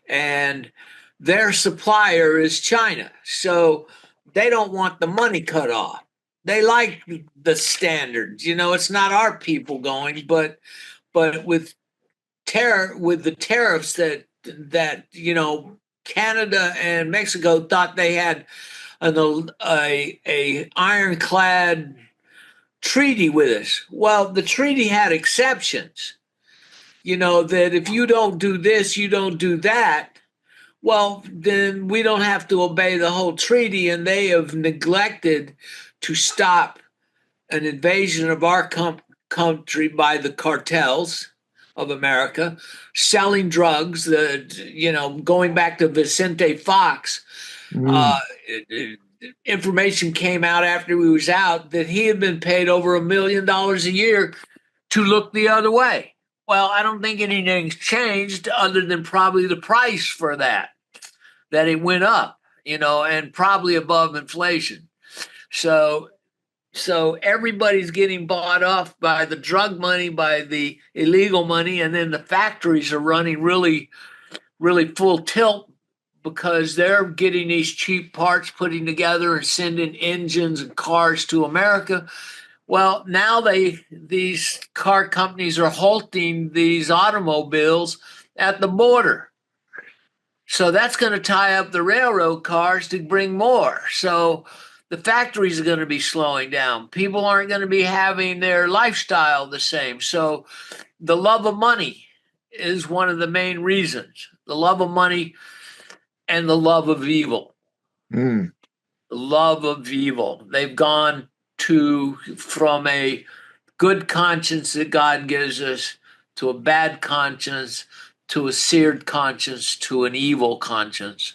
[SPEAKER 2] and their supplier is China. So they don't want the money cut off. They like the standards. It's not our people going, but with the tariffs that Canada and Mexico thought they had a ironclad treaty with us. Well, the treaty had exceptions. That if you don't do this, you don't do that. Well, then we don't have to obey the whole treaty, and they have neglected to stop an invasion of our country by the cartels of America, selling drugs, going back to Vicente Fox. Information came out after he was out that he had been paid over $1 million a year to look the other way. Well, I don't think anything's changed other than probably the price for that it went up, and probably above inflation. So everybody's getting bought off by the drug money, by the illegal money, and then the factories are running really, really full tilt because they're getting these cheap parts putting together and sending engines and cars to America. Well, now these car companies are halting these automobiles at the border. So that's going to tie up the railroad cars to bring more. So the factories are going to be slowing down. People aren't going to be having their lifestyle the same. So the love of money is one of the main reasons. The love of money and the love of evil. The love of evil. They've gone from a good conscience that God gives us to a bad conscience, to a seared conscience, to an evil conscience.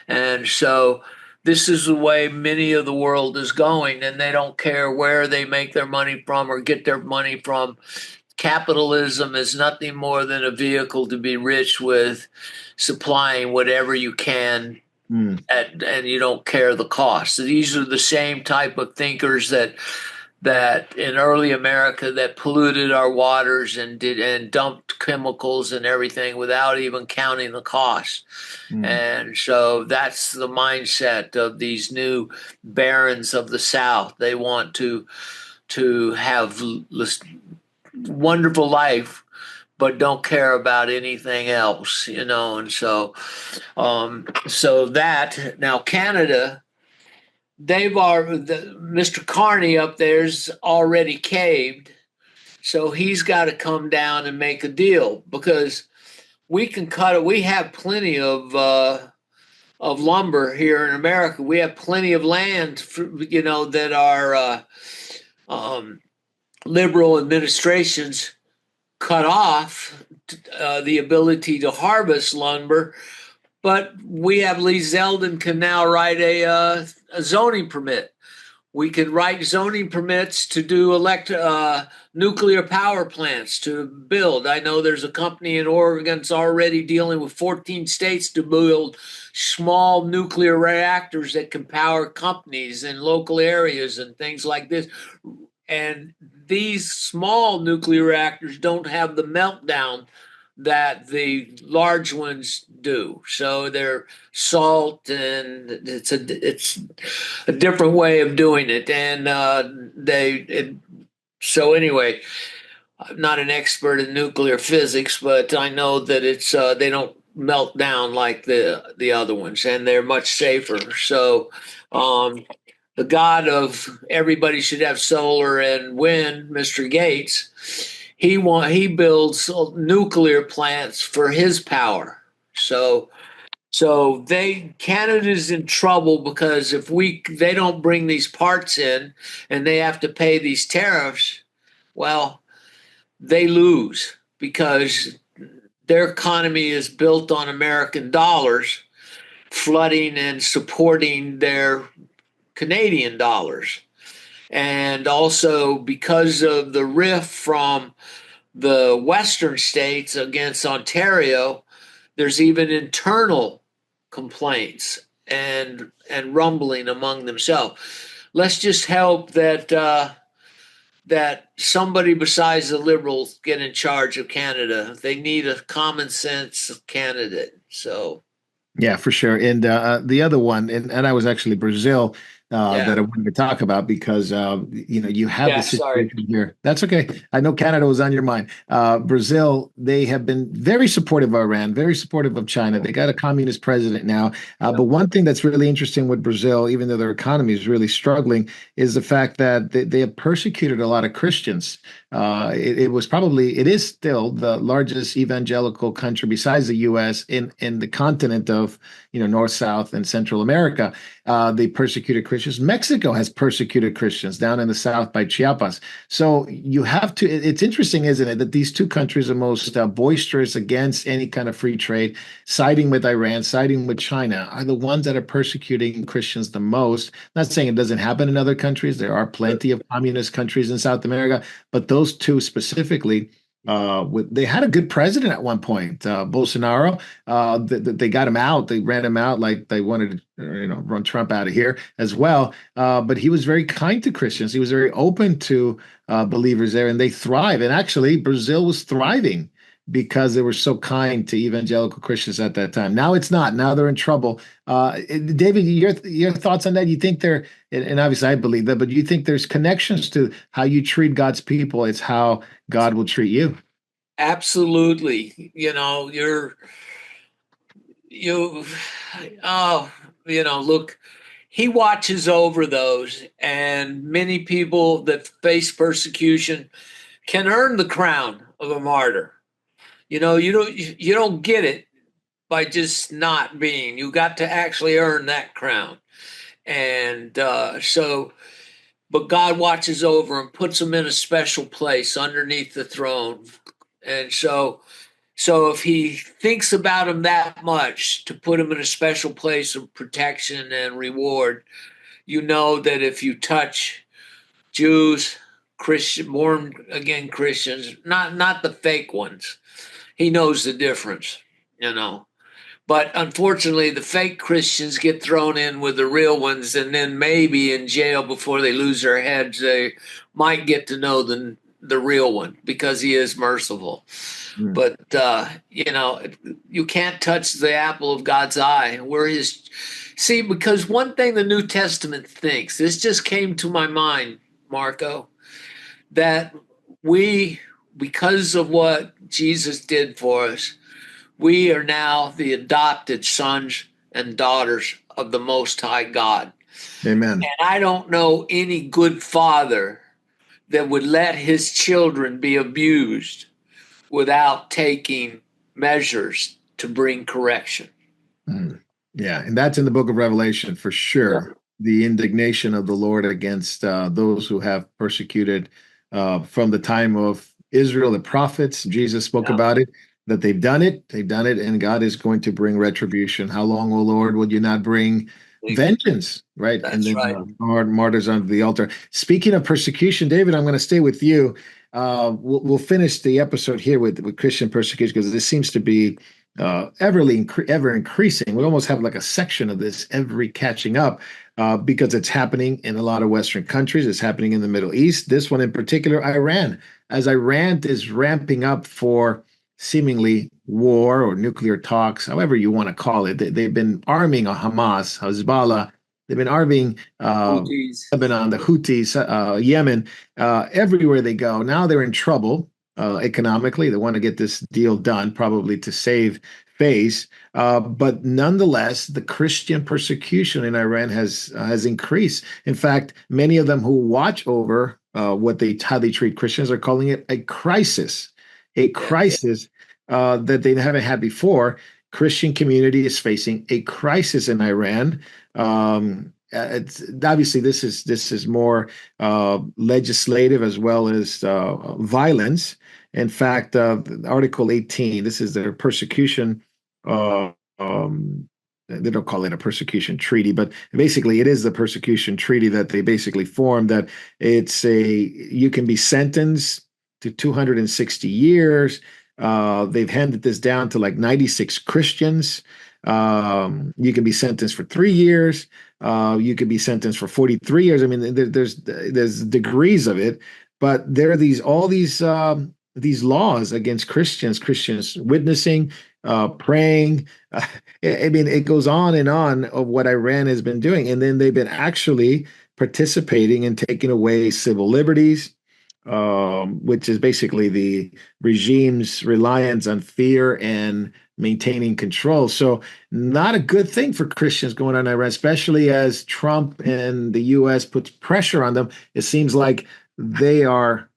[SPEAKER 2] And so this is the way many of the world is going, and they don't care where they make their money from or get their money from. Capitalism is nothing more than a vehicle to be rich with, supplying whatever you can, and you don't care the cost. So these are the same type of thinkers that in early America that polluted our waters and dumped chemicals and everything without even counting the cost. And so that's the mindset of these new barons of the South. They want to to have wonderful life, but don't care about anything else, and so that now Canada, Mr. Carney up there's already caved, so he's got to come down and make a deal because we can cut it. We have plenty of lumber here in America. We have plenty of land, that our liberal administrations cut off the ability to harvest lumber. But we have Lee Zeldin can now write a zoning permit. We can write zoning permits to do nuclear power plants to build. I know there's a company in Oregon that's already dealing with 14 states to build small nuclear reactors that can power companies in local areas and things like this. And these small nuclear reactors don't have the meltdown that the large ones do. So they're salt, and it's a different way of doing it. And so anyway, I'm not an expert in nuclear physics, but I know that it's they don't melt down like the other ones, and they're much safer. So the god of everybody should have solar and wind, Mr. Gates, he builds nuclear plants for his power. So Canada's in trouble because if they don't bring these parts in and they have to pay these tariffs, well, they lose because their economy is built on American dollars, flooding and supporting their Canadian dollars. And also because of the rift from the Western states against Ontario, there's even internal complaints and rumbling among themselves. Let's just hope that somebody besides the Liberals get in charge of Canada. They need a common sense candidate. So,
[SPEAKER 1] yeah, for sure. And the other one, and I was actually Brazil. That I wanted to talk about because you have the situation here. That's okay. I know Canada was on your mind. Brazil, they have been very supportive of Iran, very supportive of China. They got a communist president now. But one thing that's really interesting with Brazil, even though their economy is really struggling, is the fact that they have persecuted a lot of Christians. It is still the largest evangelical country besides the U.S. in the continent of North, South, and Central America. They persecuted Christians. Mexico has persecuted Christians down in the South by Chiapas. So you have to, it's interesting, isn't it, that these two countries are most boisterous against any kind of free trade, siding with Iran, siding with China, are the ones that are persecuting Christians the most. Not saying it doesn't happen in other countries. There are plenty of communist countries in South America, but those two specifically, they had a good president at one point, Bolsonaro. They got him out. They ran him out like they wanted to, run Trump out of here as well. But he was very kind to Christians. He was very open to believers there, and they thrive. And actually, Brazil was thriving because they were so kind to evangelical Christians at that time. Now it's not. Now they're in trouble. David, your thoughts on that? You think and obviously I believe that, but you think there's connections to how you treat God's people? It's how God will treat you.
[SPEAKER 2] Absolutely. Look, he watches over those, and many people that face persecution can earn the crown of a martyr. You don't get it by just not being. You got to actually earn that crown. And but God watches over and puts them in a special place underneath the throne. And so if he thinks about them that much to put them in a special place of protection and reward, that if you touch Jews, born again Christians, not the fake ones, he knows the difference, But unfortunately, the fake Christians get thrown in with the real ones, and then maybe in jail before they lose their heads, they might get to know the real one because he is merciful. Mm. But, you can't touch the apple of God's eye. Because one thing the New Testament thinks, this just came to my mind, Marco, that we, because of what Jesus did for us, we are now the adopted sons and daughters of the Most High God.
[SPEAKER 1] Amen.
[SPEAKER 2] And I don't know any good father that would let his children be abused without taking measures to bring correction.
[SPEAKER 1] Yeah, and that's in the book of Revelation for sure. The indignation of the Lord against those who have persecuted from the time of Israel, the prophets. Jesus spoke about it, that they've done it, and God is going to bring retribution. How long, O Lord, will you not bring vengeance, right?
[SPEAKER 2] That's
[SPEAKER 1] and then
[SPEAKER 2] right.
[SPEAKER 1] Martyrs under the altar. Speaking of persecution, David, I'm going to stay with you. We'll finish the episode here with Christian persecution, because this seems to be ever increasing. We almost have like a section of this every catching up, because it's happening in a lot of Western countries. It's happening in the Middle East. This one in particular, Iran. As Iran is ramping up for seemingly war or nuclear talks, however you want to call it. They've been arming Hamas, Hezbollah. They've been arming Lebanon, the Houthis, Yemen, everywhere they go. Now they're in trouble economically. They want to get this deal done, probably to save face. But nonetheless, the Christian persecution in Iran has increased. In fact, many of them who watch over how they treat Christians are calling it a crisis. A crisis that they haven't had before. Christian community is facing a crisis in Iran. It's obviously this is more legislative as well as violence. In fact, Article 18. This is their persecution. They don't call it a persecution treaty, but basically it is the persecution treaty that they basically formed. That you can be sentenced to 260 years. They've handed this down to like 96 Christians. You can be sentenced for 3 years. You could be sentenced for 43 years. I mean, there's degrees of it, but there are all these laws against Christians witnessing, praying. I mean, it goes on and on of what Iran has been doing, and then they've been actually participating in taking away civil liberties, which is basically the regime's reliance on fear and maintaining control. So not a good thing for Christians going on in Iran, especially as Trump and the U.S. puts pressure on them. It seems like they are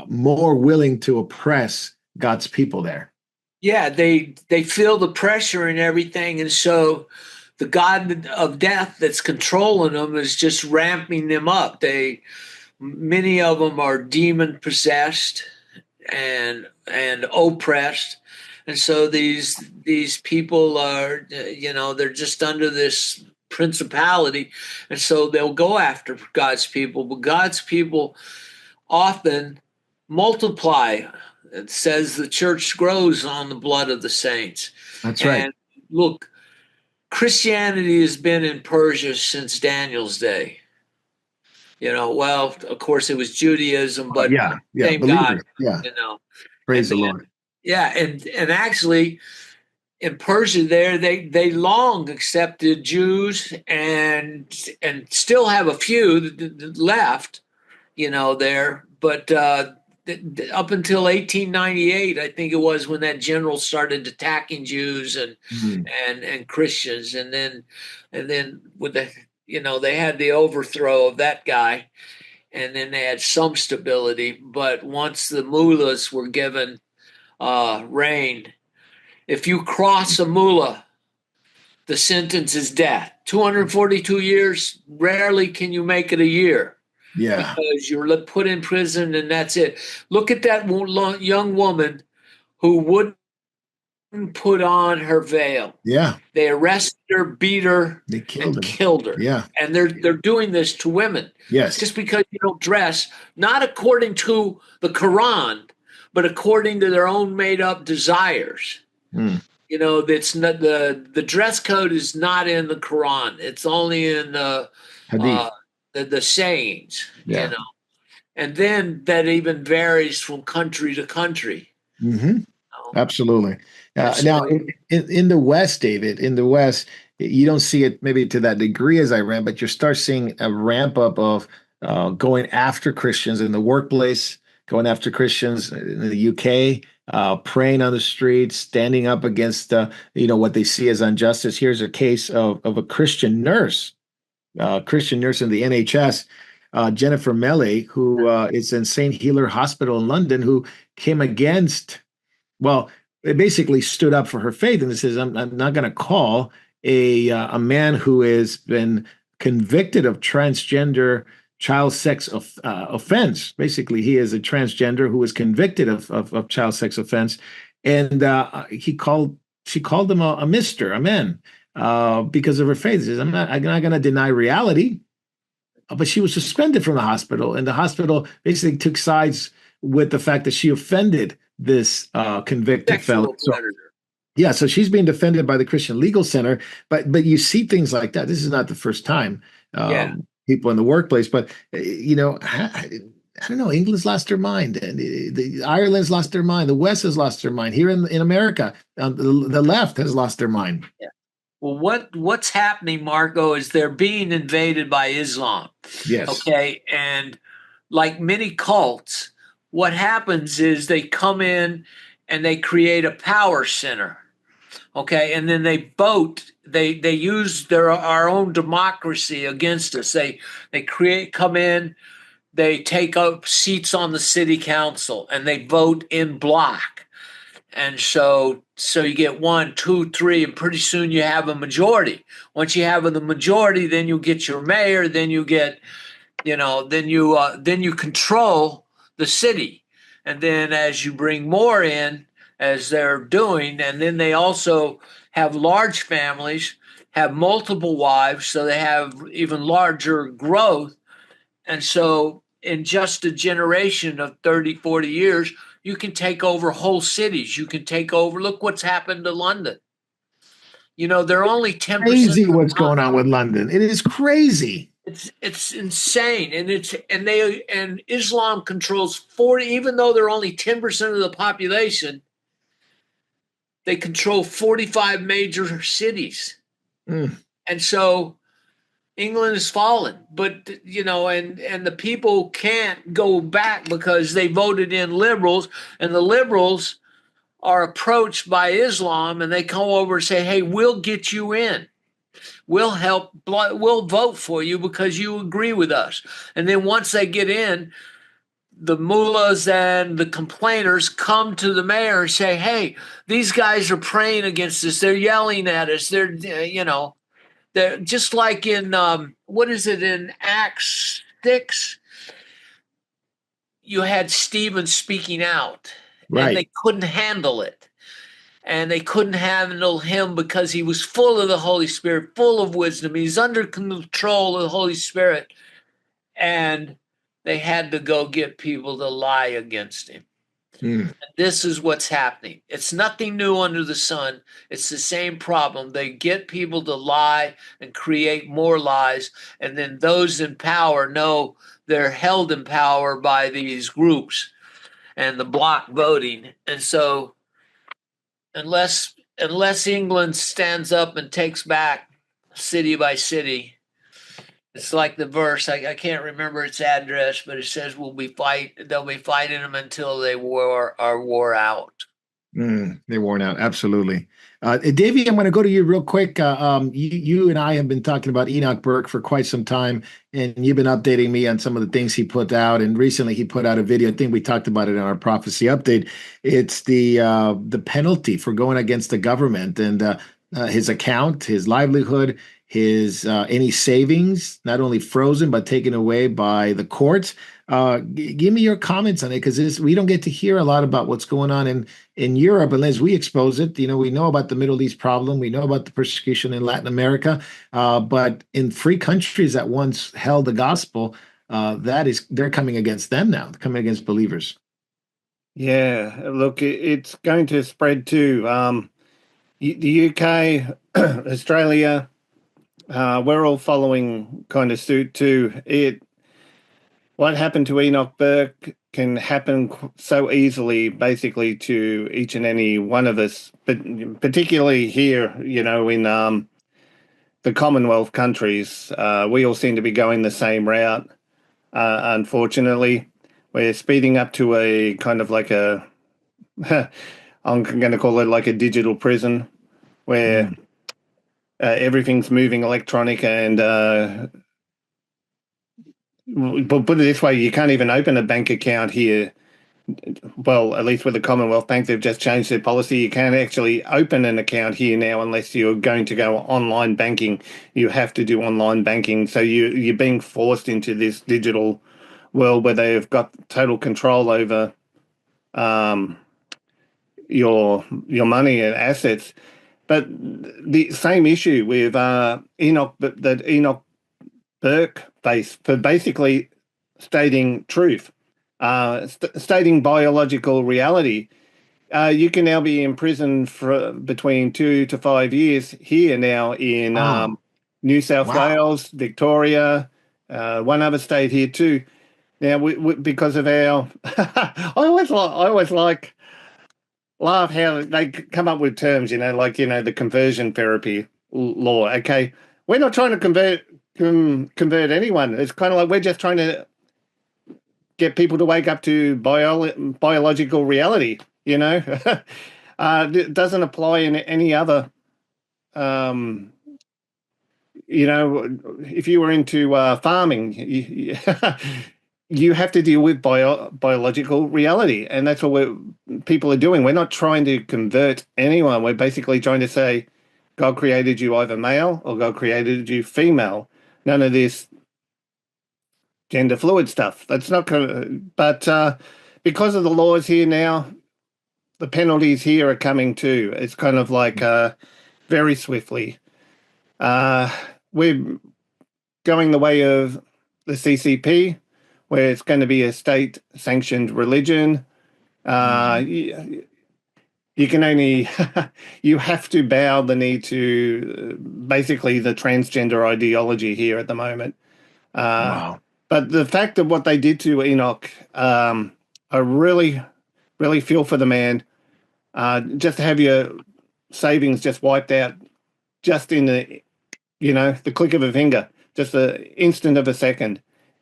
[SPEAKER 1] more willing to oppress God's people there.
[SPEAKER 2] Yeah, they feel the pressure and everything, and so the God of death that's controlling them is just ramping them up. Many of them are demon possessed and oppressed, and so these people are, they're just under this principality, and so they'll go after God's people. But God's people often multiply. It says the church grows on the blood of the saints.
[SPEAKER 1] That's right.
[SPEAKER 2] And look, Christianity has been in Persia since Daniel's day. Well, of course it was Judaism, but same
[SPEAKER 1] believers.
[SPEAKER 2] God.
[SPEAKER 1] Praise the Lord.
[SPEAKER 2] Yeah, and actually in Persia there, they long accepted Jews and still have a few left, there, but up until 1898, I think it was, when that general started attacking Jews and Christians, and then with they had the overthrow of that guy, and then they had some stability. But once the mullahs were given reign, if you cross a mullah, the sentence is death. 242 years, rarely can you make it a year.
[SPEAKER 1] Yeah.
[SPEAKER 2] Because you're put in prison and that's it. Look at that young woman who wouldn't put on her veil.
[SPEAKER 1] Yeah.
[SPEAKER 2] They arrested her, beat her, killed her.
[SPEAKER 1] Yeah.
[SPEAKER 2] And they're doing this to women.
[SPEAKER 1] Yes.
[SPEAKER 2] Just because you don't dress, not according to the Quran, but according to their own made up desires. It's not the dress code is not in the Quran. It's only in the
[SPEAKER 1] Hadith.
[SPEAKER 2] The sayings, and then that even varies from country to country.
[SPEAKER 1] Mm-hmm. Absolutely. Now, in the West, David, in the West, you don't see it maybe to that degree as Iran, but you start seeing a ramp up of going after Christians in the workplace, going after Christians in the UK, praying on the streets, standing up against what they see as injustice. Here's a case of a Christian nurse in the NHS, Jennifer Melly, who is in St. Healer Hospital in London, who came against, well, it basically stood up for her faith, and it says, I'm not going to call a man who has been convicted of transgender child sex offense. Basically, he is a transgender who was convicted of child sex offense, and she called him a Mister, a man, because of her faith. She says, I'm not going to deny reality, but she was suspended from the hospital, and the hospital basically took sides with the fact that she offended this convicted fellow. Yeah, so she's being defended by the Christian Legal Center, but you see things like that. This is not the first time people in the workplace, but I don't know. England's lost their mind, and Ireland's lost their mind. The West has lost their mind. Here in America, the left has lost their mind.
[SPEAKER 2] Yeah. Well, what's happening, Marco, is they're being invaded by Islam.
[SPEAKER 1] Yes.
[SPEAKER 2] Okay, and like many cults, what happens is they come in and they create a power center. Okay, and then they vote. They use our own democracy against us. They come in. They take up seats on the city council and they vote in block. And so you get 1, 2, 3, and pretty soon you have a majority. Once you have the majority, then you get your mayor. Then you get, then you control the city. And then as you bring more in, as they're doing, and then they also have large families, have multiple wives, so they have even larger growth. And so in just a generation of 30, 40 years, you can take over whole cities. You can take over, look what's happened to London. They're only 10%.
[SPEAKER 1] Crazy what's going on with London. It is crazy.
[SPEAKER 2] It's insane. And Islam controls 40, even though they're only 10% of the population, they control 45 major cities. And so England has fallen, but and the people can't go back because they voted in liberals, and the liberals are approached by Islam, and they come over and say, "Hey, we'll get you in. We'll help. We'll vote for you because you agree with us." And then once they get in, the mullahs and the complainers come to the mayor and say, "Hey, these guys are praying against us. They're yelling at us. They're just like in in Acts 6, you had Stephen speaking out,
[SPEAKER 1] right?
[SPEAKER 2] And they couldn't handle it, and they couldn't handle him because he was full of the Holy Spirit, full of wisdom. He's under control of the Holy Spirit, and they had to go get people to lie against him. And this is what's happening. It's nothing new under the sun. It's the same problem. They get people to lie and create more lies, and then those in power know they're held in power by these groups and the block voting. And so unless England stands up and takes back city by city, it's like the verse, I can't remember its address, but it says they'll be fighting them until they are wore out.
[SPEAKER 1] They're worn out, absolutely. Davey, I'm going to go to you real quick. You and I have been talking about Enoch Burke for quite some time, and you've been updating me on some of the things he put out. And recently he put out a video. I think we talked about it in our prophecy update. It's the penalty for going against the government, and his account, his livelihood, his any savings, not only frozen but taken away by the courts. Give me your comments on it, because we don't get to hear a lot about what's going on in Europe unless we expose it. We know about the Middle East problem, we know about the persecution in Latin America, but in free countries that once held the gospel, they're coming against them now, coming against believers.
[SPEAKER 4] Yeah, look, it's going to spread too. The UK, Australia, we're all following kind of suit too. What happened to Enoch Burke can happen so easily, basically, to each and any one of us, but particularly here, in the Commonwealth countries. We all seem to be going the same route. Unfortunately, we're speeding up to a kind of like a, I'm going to call it like a digital prison where everything's moving electronic and, but put it this way, you can't even open a bank account here. Well, at least with the Commonwealth Bank, they've just changed their policy. You can't actually open an account here now unless you're going to go online banking. You have to do online banking. So you're being forced into this digital world where they've got total control over your money and assets. But the same issue with Enoch Burke faced for basically stating truth, stating biological reality. You can now be imprisoned for between 2 to 5 years here now in New South Wales, Victoria, one other state here too. Now, because of our, I always laugh how they come up with terms, like the conversion therapy law. Okay, we're not trying to convert anyone. It's kind of like we're just trying to get people to wake up to biological reality. It doesn't apply in any other. If you were into farming, you have to deal with biological reality, and that's what people are doing. We're not trying to convert anyone. We're basically trying to say, God created you either male or God created you female. None of this gender fluid stuff. That's not going to. But because of the laws here now, the penalties here are coming too. It's kind of like very swiftly. We're going the way of the CCP, where it's going to be a state-sanctioned religion. You can only, you have to bow the knee to basically the transgender ideology here at the moment. But the fact of what they did to Enoch, I really, really feel for the man. Just to have your savings just wiped out just in the click of a finger, just the instant of a second.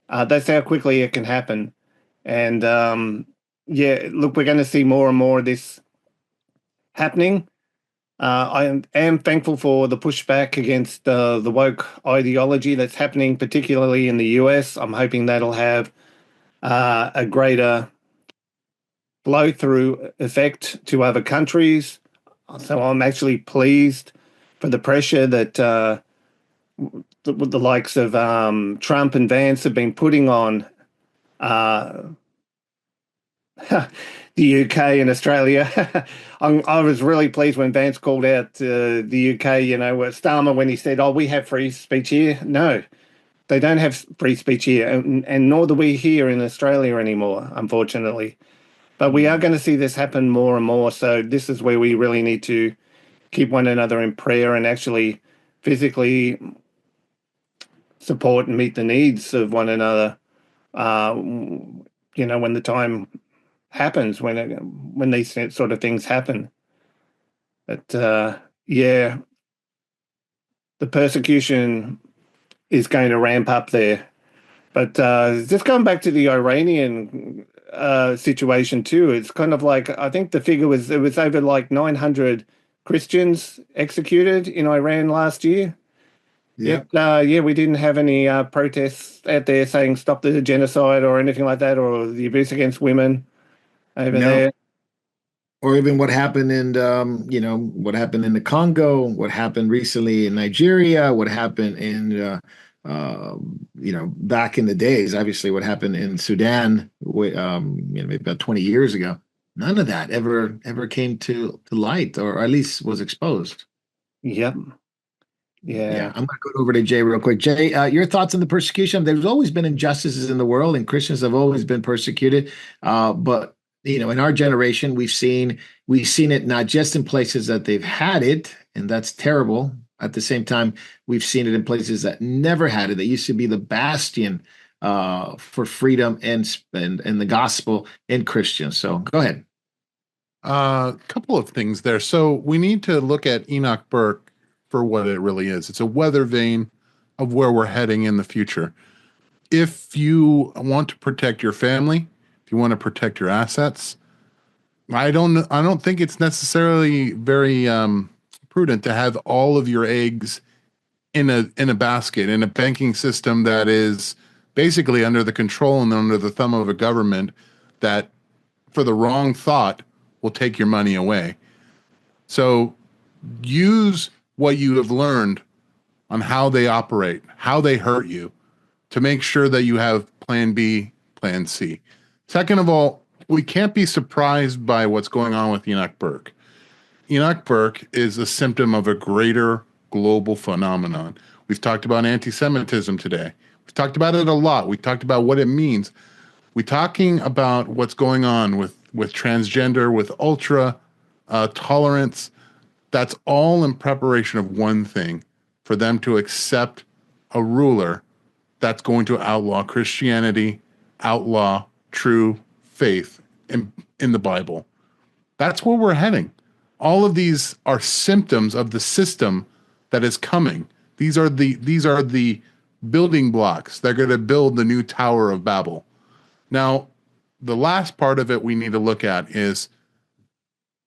[SPEAKER 4] That's how quickly it can happen. And look, we're going to see more and more of this happening. I am thankful for the pushback against the woke ideology that's happening, particularly in the US. I'm hoping that'll have a greater flow-through effect to other countries. So I'm actually pleased for the pressure that the likes of Trump and Vance have been putting on the UK and Australia. I was really pleased when Vance called out the UK, Starmer, when he said, we have free speech here. No, they don't have free speech here, and nor do we here in Australia anymore, unfortunately. But we are going to see this happen more and more. So this is where we really need to keep one another in prayer and actually physically support and meet the needs of one another. When the time happens, when these sort of things happen. But the persecution is going to ramp up there. But just going back to the Iranian situation too, it's kind of like, I think the figure was over like 900 Christians executed in Iran last year. Yeah. We didn't have any protests out there saying stop the genocide or anything like that, or the abuse against women over there.
[SPEAKER 1] Or even what happened in, what happened in the Congo, what happened recently in Nigeria, what happened in, back in the days, obviously what happened in Sudan, maybe about 20 years ago. None of that ever came to light, or at least was exposed.
[SPEAKER 4] Yep. Yeah.
[SPEAKER 1] I'm going to go over to Jay real quick. Jay, your thoughts on the persecution? There's always been injustices in the world, and Christians have always been persecuted. But in our generation, we've seen it not just in places that they've had it, and that's terrible. At the same time, we've seen it in places that never had it. That used to be the bastion for freedom and the gospel in Christians. So go ahead.
[SPEAKER 3] A couple of things there. So we need to look at Enoch Burke for what it really is. It's a weather vane of where we're heading in the future. if you want to protect your family, if you want to protect your assets, I don't think it's necessarily very prudent to have all of your eggs in a basket in a banking system that is basically under the control and under the thumb of a government that, for the wrong thought, will take your money away. So use what you have learned on how they operate, how they hurt you, to make sure that you have plan B, plan C. Second of all, we can't be surprised by what's going on with Enoch Burke. Enoch Burke is a symptom of a greater global phenomenon. We've talked about anti-Semitism today. We've talked about it a lot. We talked about what it means. We're talking about what's going on with transgender, with ultra tolerance. That's all in preparation of one thing, for them to accept a ruler that's going to outlaw Christianity, outlaw true faith in the Bible. That's where we're heading. All of these are symptoms of the system that is coming. These are the building blocks. They're going to build the new Tower of Babel. Now, the last part of it we need to look at is,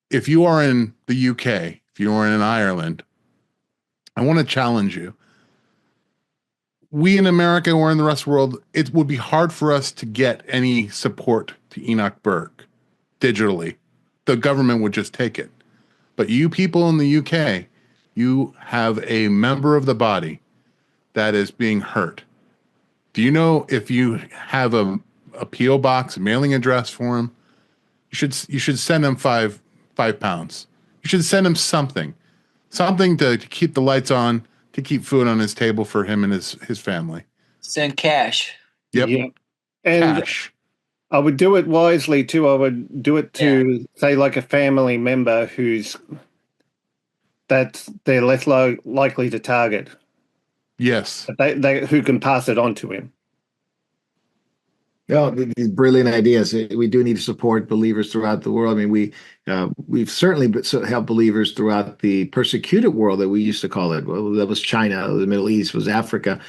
[SPEAKER 3] if you are in the UK, if you are in Ireland, I want to challenge you. We in America or in the rest of the world, it would be hard for us to get any support to Enoch Burke digitally. The government would just take it. But you people in the UK, you have a member of the body that is being hurt. Do you know, if you have a P.O. box, a mailing address for him, you should send him £5. You should send him something to keep the lights on, to keep food on his table for him and his family.
[SPEAKER 2] Send cash.
[SPEAKER 3] Yep.
[SPEAKER 4] Yeah. And
[SPEAKER 3] cash.
[SPEAKER 4] I would do it wisely too. I would do it to, say, like a family member that they're less likely to target.
[SPEAKER 3] Yes.
[SPEAKER 4] They who can pass it on to him.
[SPEAKER 1] Yeah, these brilliant ideas. We do need to support believers throughout the world. I mean, we've certainly helped believers throughout the persecuted world that we used to call it. Well, that was China, the Middle East, was Africa.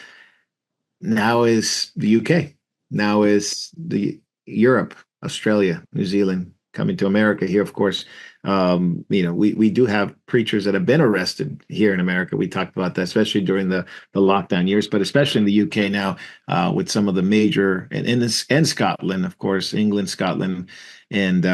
[SPEAKER 1] Now is the UK. Now is the Europe, Australia, New Zealand, coming to America here, of course. We do have preachers that have been arrested here in America. We talked about that, especially during the lockdown years, but especially in the UK now, with some of the major, and Scotland, of course, England, Scotland, and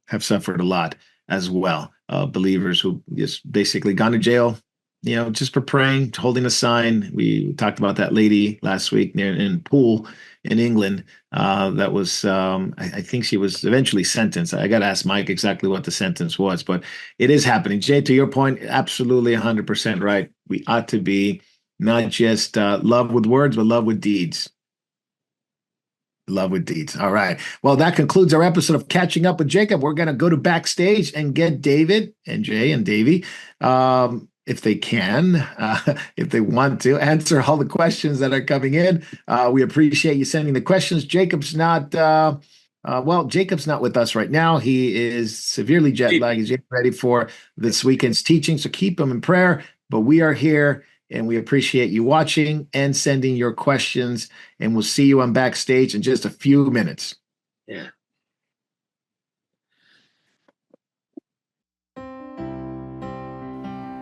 [SPEAKER 1] have suffered a lot as well. Believers who just basically gone to jail, just for praying, holding a sign. We talked about that lady last week in Poole in England. That was, I think she was eventually sentenced. I got to ask Mike exactly what the sentence was, but it is happening. Jay, to your point, absolutely 100% right. We ought to be not just love with words, but love with deeds. Love with deeds. All right. Well, that concludes our episode of Catching Up with Jacob. We're going to go to backstage and get David and Jay and Davey, if they can, if they want to, answer all the questions that are coming in. We appreciate you sending the questions. Jacob's not with us right now. He is severely jet lagged. He's getting ready for this weekend's teaching, so keep him in prayer. But we are here, and we appreciate you watching and sending your questions, and we'll see you on backstage in just a few minutes.
[SPEAKER 2] Yeah.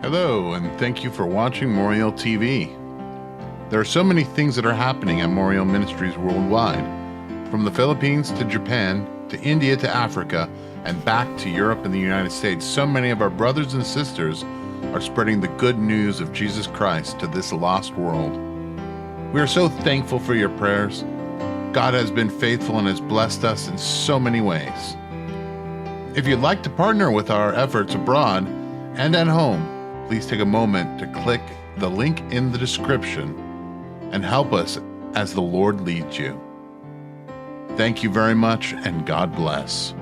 [SPEAKER 3] Hello, and thank you for watching Moriel TV. There are so many things that are happening at Moriel Ministries worldwide, from the Philippines to Japan to India to Africa and back to Europe and the United States. So many of our brothers and sisters are spreading the good news of Jesus Christ to this lost world. We are so thankful for your prayers. God has been faithful and has blessed us in so many ways. If you'd like to partner with our efforts abroad and at home, please take a moment to click the link in the description and help us as the Lord leads you. Thank you very much, and God bless.